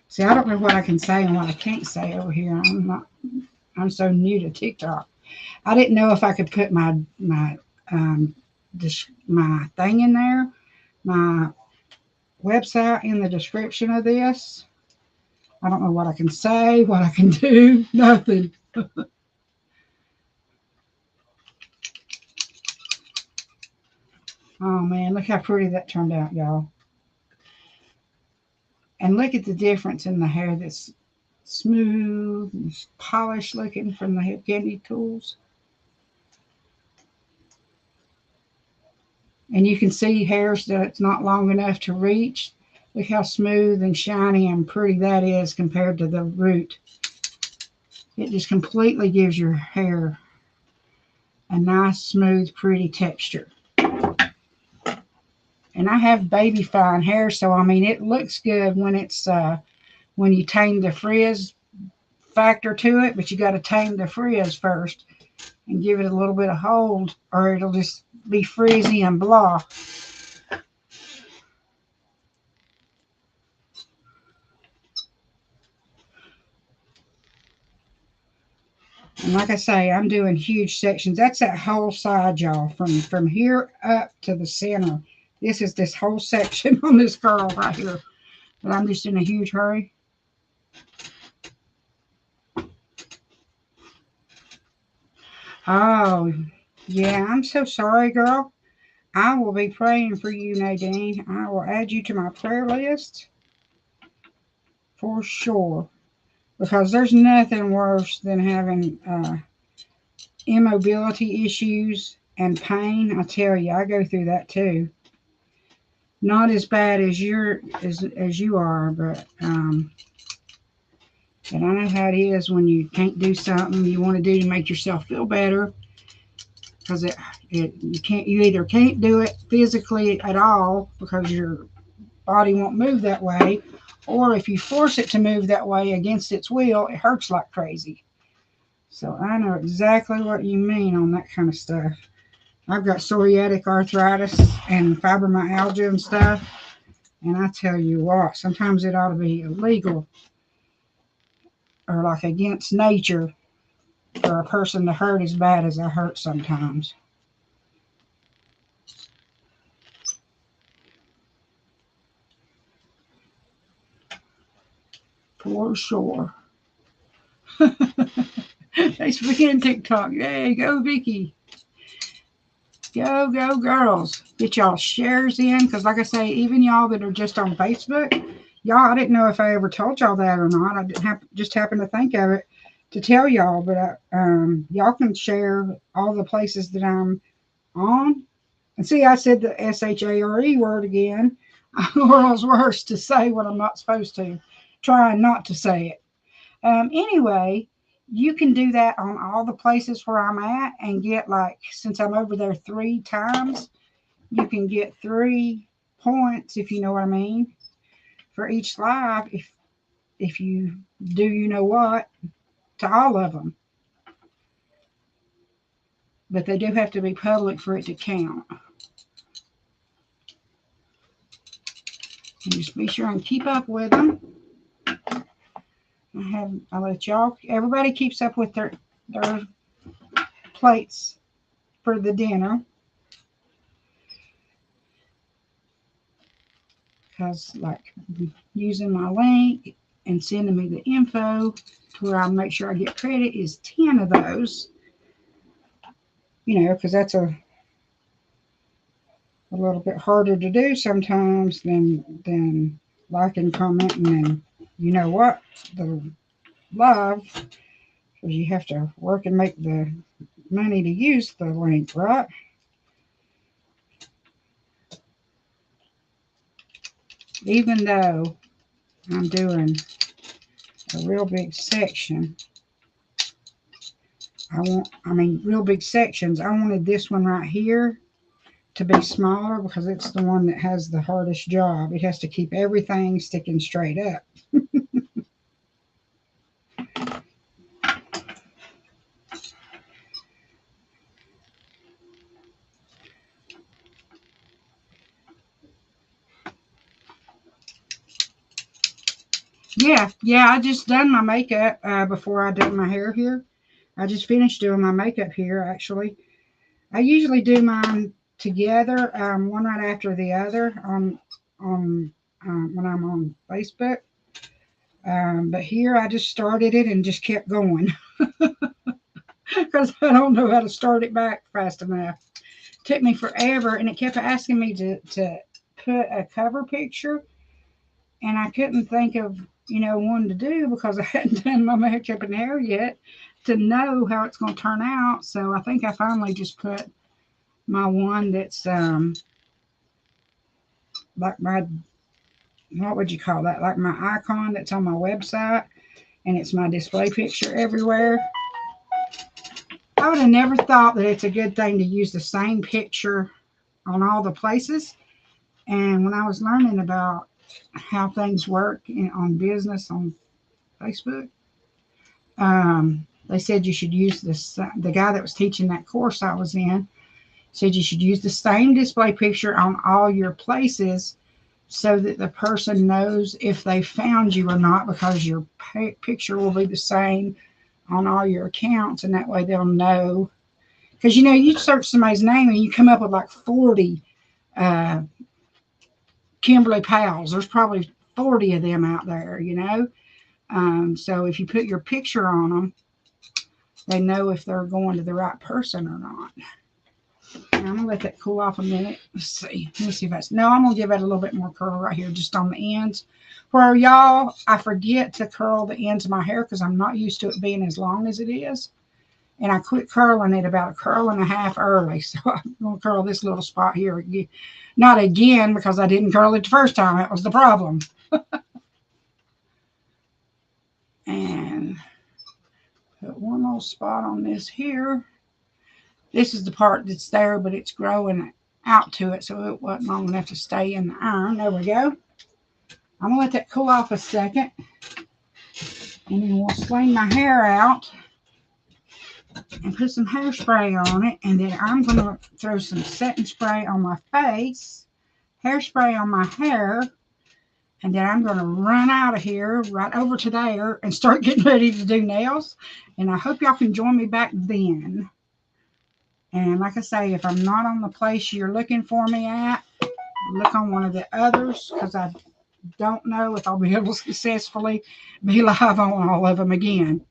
See, I don't know what I can say and what I can't say over here. I'm so new to TikTok. I didn't know if I could put my thing in there, my website in the description of this. I don't know what I can say, what I can do, nothing. Oh man, look how pretty that turned out, y'all. And look at the difference in the hair that's smooth and polished looking from the Head Kandy tools. And you can see hairs that it's not long enough to reach. Look how smooth and shiny and pretty that is compared to the root. It just completely gives your hair a nice, smooth, pretty texture. And I have baby fine hair, so I mean, it looks good when it's when you tame the frizz factor to it, but you got to tame the frizz first and give it a little bit of hold, or it'll just be frizzy and blah. And like I say, I'm doing huge sections. That's that whole side, y'all, from here up to the center. This is this whole section on this girl right here. But I'm just in a huge hurry. Oh, yeah, I'm so sorry, girl. I will be praying for you, Nadine. I will add you to my prayer list for sure. Because there's nothing worse than having immobility issues and pain. I tell you, I go through that too. Not as bad as you are, but and I know how it is when you can't do something you want to do to make yourself feel better. Because you either can't do it physically at all because your body won't move that way, or if you force it to move that way against its will, it hurts like crazy. So I know exactly what you mean on that kind of stuff. I've got psoriatic arthritis and fibromyalgia and stuff. And I tell you what, sometimes it ought to be illegal or like against nature for a person to hurt as bad as I hurt sometimes. For sure. Thanks for beginning TikTok. Yay, go Vicky. Go, go, girls. Get y'all shares in. Because like I say, even y'all that are just on Facebook, y'all, I didn't know if I ever told y'all that or not. I didn't just happened to think of it to tell y'all. But y'all can share all the places that I'm on. And see, I said the SHARE word again. World's worst to say what I'm not supposed to. Trying not to say it. Anyway, you can do that on all the places where I'm at and get, like, since I'm over there 3 times, you can get 3 points, if you know what I mean, for each live. If you do, you know what, to all of them. But they do have to be public for it to count. And just be sure and keep up with them. I let y'all, everybody keeps up with their plates for the dinner. Because like using my link and sending me the info to where I'll make sure I get credit is 10 of those. You know, because that's a little bit harder to do sometimes than liking, commenting, and you know what, the live, because you have to work and make the money to use the link, right? Even though I'm doing a real big section, real big sections, I wanted this one right here to be smaller because it's the one that has the hardest job. It has to keep everything sticking straight up. Yeah, I just done my makeup before I done my hair here. I just finished doing my makeup here, actually. I usually do mine together, one right after the other on when I'm on Facebook. But here I just started it and just kept going because I don't know how to start it back fast enough. It took me forever, and it kept asking me to put a cover picture, and I couldn't think of one to do because I hadn't done my makeup and hair yet to know how it's going to turn out. So I think I finally just put my one that's like my, what would you call that, like my icon that's on my website, and it's my display picture everywhere. I would have never thought that it's a good thing to use the same picture on all the places. And when I was learning about how things work on business on Facebook, they said you should use this. The guy that was teaching that course I was in said you should use the same display picture on all your places so that the person knows if they found you or not, because your picture will be the same on all your accounts, and that way they'll know. Because you search somebody's name and you come up with like 40 Kimberly Powells. There's probably 40 of them out there, so if you put your picture on them, they know if they're going to the right person or not. And I'm gonna let that cool off a minute. Let's see if that's, no, I'm gonna give it a little bit more curl right here, just on the ends. Where y'all, I forget to curl the ends of my hair because I'm not used to it being as long as it is. And I quit curling it about a curl and a half early. So I'm gonna curl this little spot here again. Not again, because I didn't curl it the first time. That was the problem. And put one little spot on this here. This is the part that's there, but it's growing out to it, so it wasn't long enough to stay in the iron. There we go. I'm going to let that cool off a second, and then we'll sling my hair out and put some hairspray on it, and then I'm going to throw some setting spray on my face, hairspray on my hair, and then I'm going to run out of here right over to there and start getting ready to do nails. And I hope y'all can join me back then. And like I say, if I'm not on the place you're looking for me at, look on one of the others, because I don't know if I'll be able to successfully be live on all of them again.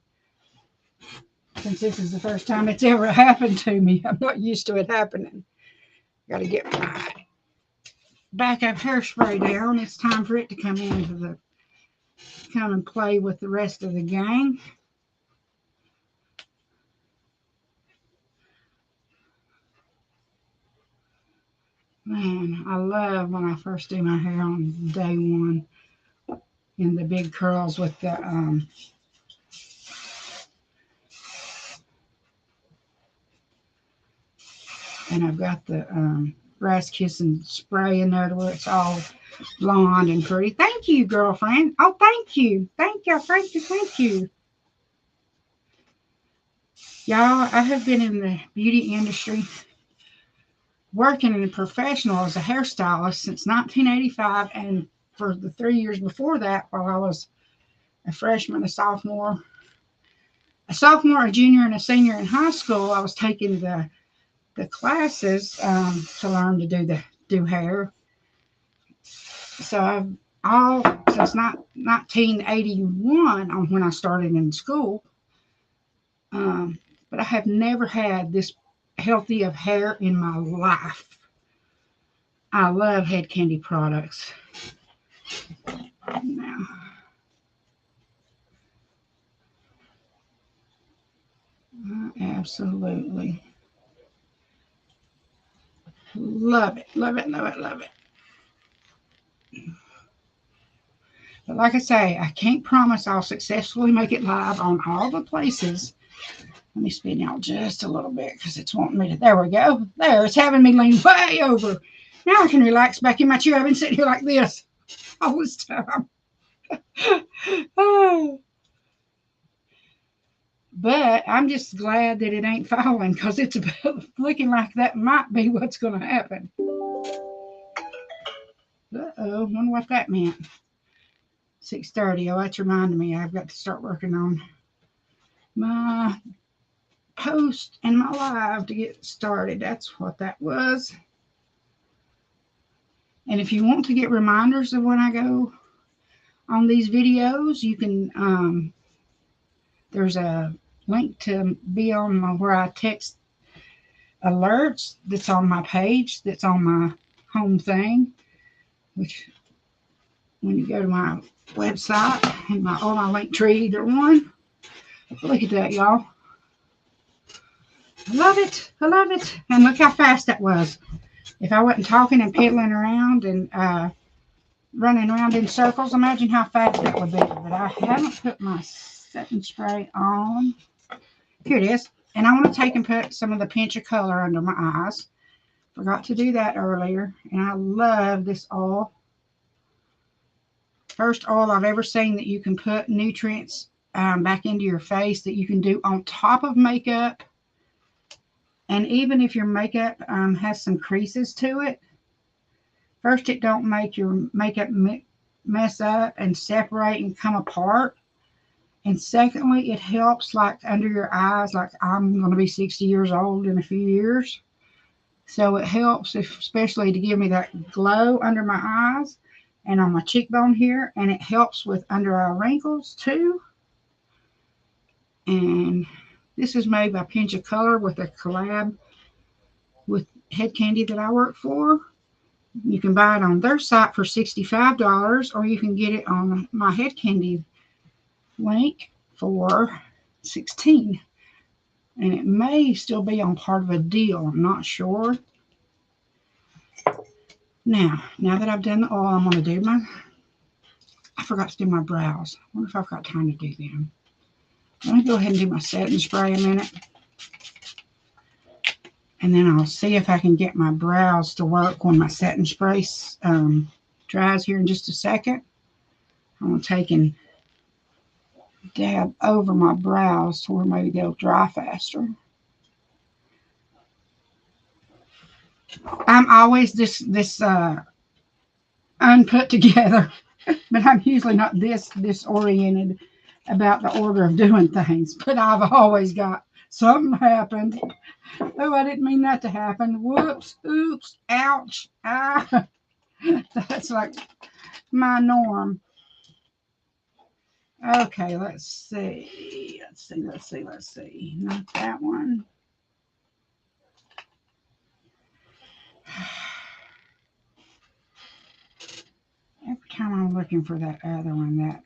Since this is the first time it's ever happened to me, I'm not used to it happening. Got to get my backup hairspray down. It's time for it to come and play with the rest of the gang. Man, I love when I first do my hair on day one in the big curls with the and I've got the grass kissing spray in there where it's all blonde and pretty. Thank you, girlfriend. Oh, thank you. Thank you. Thank you. Thank you. Y'all, I have been in the beauty industry working in a professional as a hairstylist since 1985. And for the 3 years before that, while I was a freshman, a sophomore, a junior, and a senior in high school, I was taking the classes to learn to do hair. So I've all since 1981 on when I started in school. But I have never had this healthy of hair in my life. I love Head Kandy products. Now, I absolutely love it, love it, love it, love it. But like I say, I can't promise I'll successfully make it live on all the places. Let me spin y'all just a little bit because it's wanting me to. There we go. There, it's having me lean way over. Now I can relax back in my chair. I've been sitting here like this all this time. Oh. But I'm just glad that it ain't falling because it's looking like that might be what's going to happen. Uh-oh, wonder what that meant. 6:30. Oh, that's reminding me I've got to start working on my post and my live to get started. That's what that was. And if you want to get reminders of when I go on these videos, you can, there's a link to be on where I text alerts that's on my page, that's on my home thing, which when you go to my website and all my link tree, either one. Look at that, y'all. I love it. I love it. And look how fast that was. If I wasn't talking and piddling around and running around in circles, imagine how fast that would be. But I haven't put my setting spray on. Here it is. And I want to take and put some of the pinch of color under my eyes. Forgot to do that earlier. And I love this oil. First oil I've ever seen that you can put nutrients back into your face that you can do on top of makeup. And even if your makeup has some creases to it, first it don't make your makeup mess up and separate and come apart. And secondly, it helps like under your eyes, like I'm going to be 60 years old in a few years. So it helps, especially to give me that glow under my eyes and on my cheekbone here. And it helps with under eye wrinkles too. And this is made by Pinch of Color with a collab with Head Kandy that I work for. You can buy it on their site for $65, or you can get it on my Head Kandy link for $16. And it may still be on part of a deal. I'm not sure. Now that I've done the oil, I'm going to do I forgot to do my brows. I wonder if I've got time to do them. Let me go ahead and do my setting spray a minute. And then I'll see if I can get my brows to work when my setting spray dries here in just a second. I'm going to take and dab over my brows to where maybe they'll dry faster. I'm always this unput together, but I'm usually not this disoriented about the order of doing things. But I've always got something happened. Oh, I didn't mean that to happen. Whoops, oops, ouch, ah. That's like my norm. Okay, let's see. Not that one. Every time I'm looking for that other one, that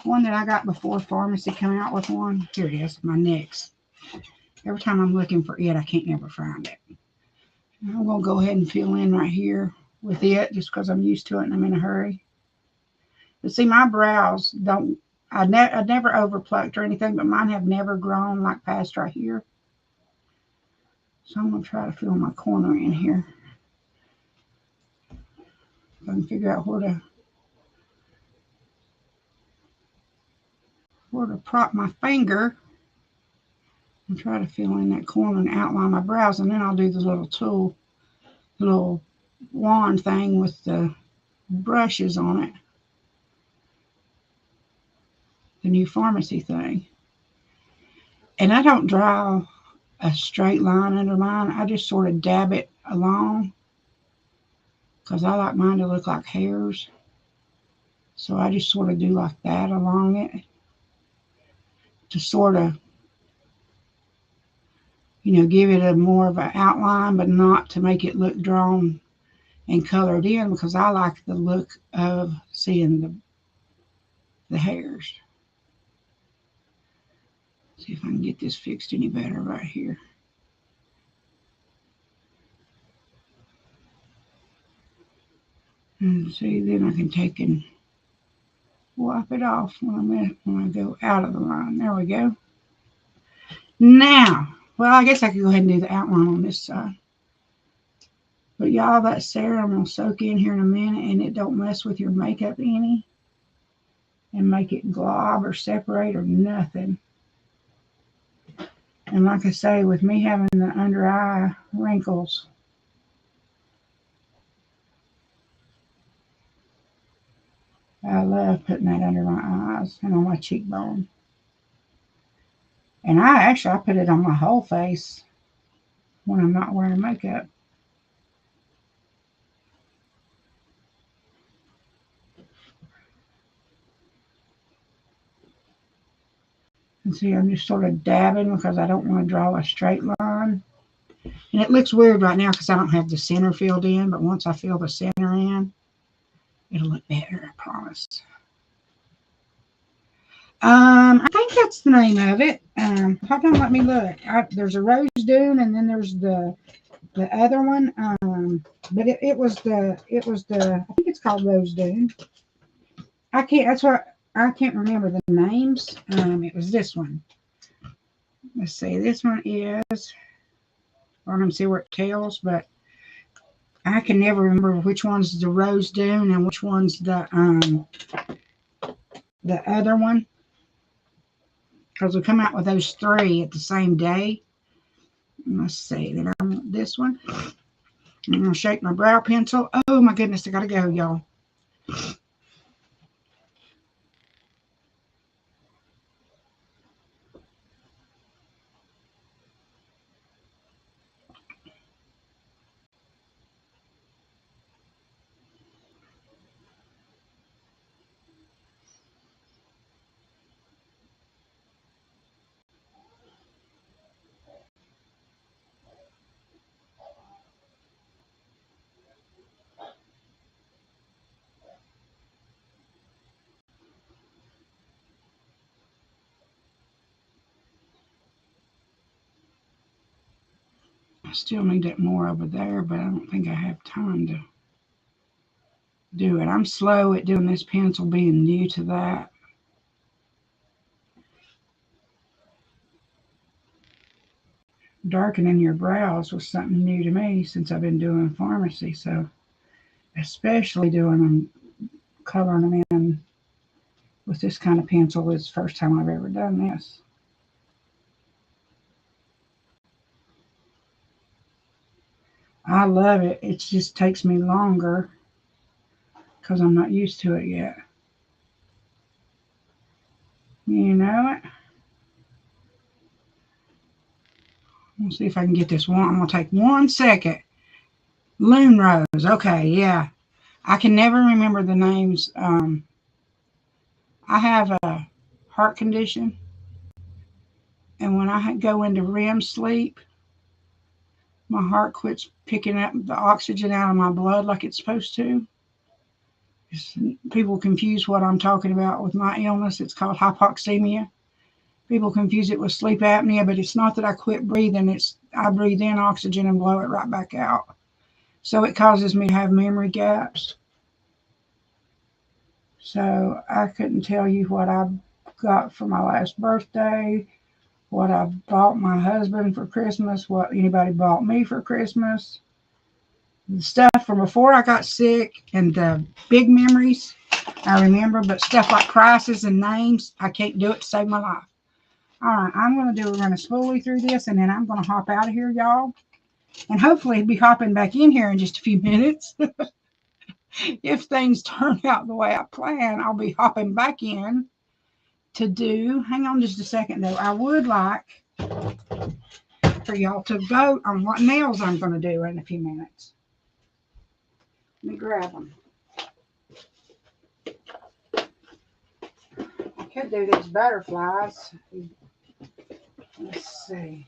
one that I got before Farmasi came out with one. Here it is, my NYX. Every time I'm looking for it, I can't never find it. I'm going to go ahead and fill in right here with it just because I'm used to it and I'm in a hurry. But see, my brows don't, I've never overplucked or anything, but mine have never grown like past right here. So I'm going to try to fill my corner in here. If I can figure out where to prop my finger and try to fill in that corner and outline my brows, and then I'll do the little tool, the little wand thing with the brushes on it, the new Farmasi thing. And I don't draw a straight line under mine. I just sort of dab it along because I like mine to look like hairs. So I just sort of do like that along it to sort of, give it a more of an outline, but not to make it look drawn and colored in, because I like the look of seeing the hairs. See if I can get this fixed any better right here. And see, then I can take and wipe it off when I go out of the line. There we go. Now, well, I guess I could go ahead and do the outline on this side. But y'all, that serum will soak in here in a minute, and it don't mess with your makeup any and make it glob or separate or nothing. And like I say, with me having the under eye wrinkles, I love putting that under my eyes and on my cheekbone. And I put it on my whole face when I'm not wearing makeup. And see, I'm just sort of dabbing because I don't want to draw a straight line. And it looks weird right now because I don't have the center filled in, but once I fill the center in, it'll look better, I promise. I think that's the name of it. Hold on, let me look. There's a Rose Dune, and then there's the other one. But it was the I think it's called Rose Dune. I can't remember the names. It was this one. Let's see. This one is. I don't see where it tells, but I can never remember which one's the Rose Dune and which one's the other one, because we come out with those three at the same day. Let's see. Then I want this one. I'm gonna shake my brow pencil. Oh my goodness, I gotta go, y'all. I still need it more over there, but I don't think I have time to do it. I'm slow at doing this pencil, being new to that. Darkening your brows was something new to me since I've been doing Farmasi. So, especially doing them, coloring them in with this kind of pencil is the first time I've ever done this. I love it. It just takes me longer because I'm not used to it yet. You know it. Let's see if I can get this one. I'm going to take 1 second. Loon Rose. Okay, yeah. I can never remember the names. I have a heart condition. And when I go into REM sleep, my heart quits picking up the oxygen out of my blood like it's supposed to. People confuse what I'm talking about with my illness. It's called hypoxemia. People confuse it with sleep apnea, but it's not that I quit breathing. It's I breathe in oxygen and blow it right back out. So it causes me to have memory gaps. So I couldn't tell you what I got for my last birthday, what I bought my husband for Christmas, what anybody bought me for Christmas, the stuff from before I got sick, and the big memories I remember, but stuff like prices and names, I can't do it to save my life. All right, I'm going to run slowly through this, and then I'm going to hop out of here, y'all. And hopefully be hopping back in here in just a few minutes. If things turn out the way I plan, I'll be hopping back in to do, hang on just a second though, I would like for y'all to vote on what nails I'm going to do in a few minutes. Let me grab them. I could do these butterflies. Let's see.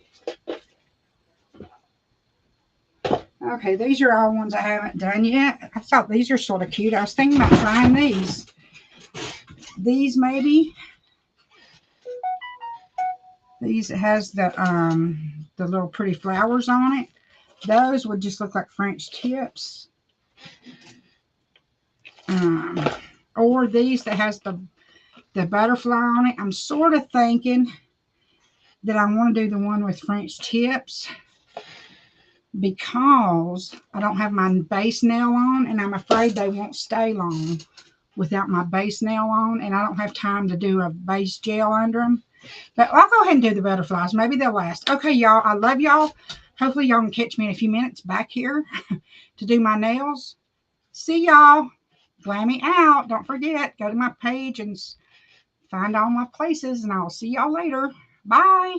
Okay, these are all ones I haven't done yet. I thought these are sort of cute. I was thinking about trying these. These maybe. These has the little pretty flowers on it. Those would just look like French tips. Or these that has the butterfly on it. I'm sort of thinking that I want to do the one with French tips because I don't have my base nail on, and I'm afraid they won't stay long without my base nail on, and I don't have time to do a base gel under them. But I'll go ahead and do the butterflies. Maybe they'll last. Okay, y'all. I love y'all. Hopefully y'all can catch me in a few minutes back here to do my nails. See y'all. GLAMMY out. Don't forget, go to my page and find all my places, and I'll see y'all later. Bye.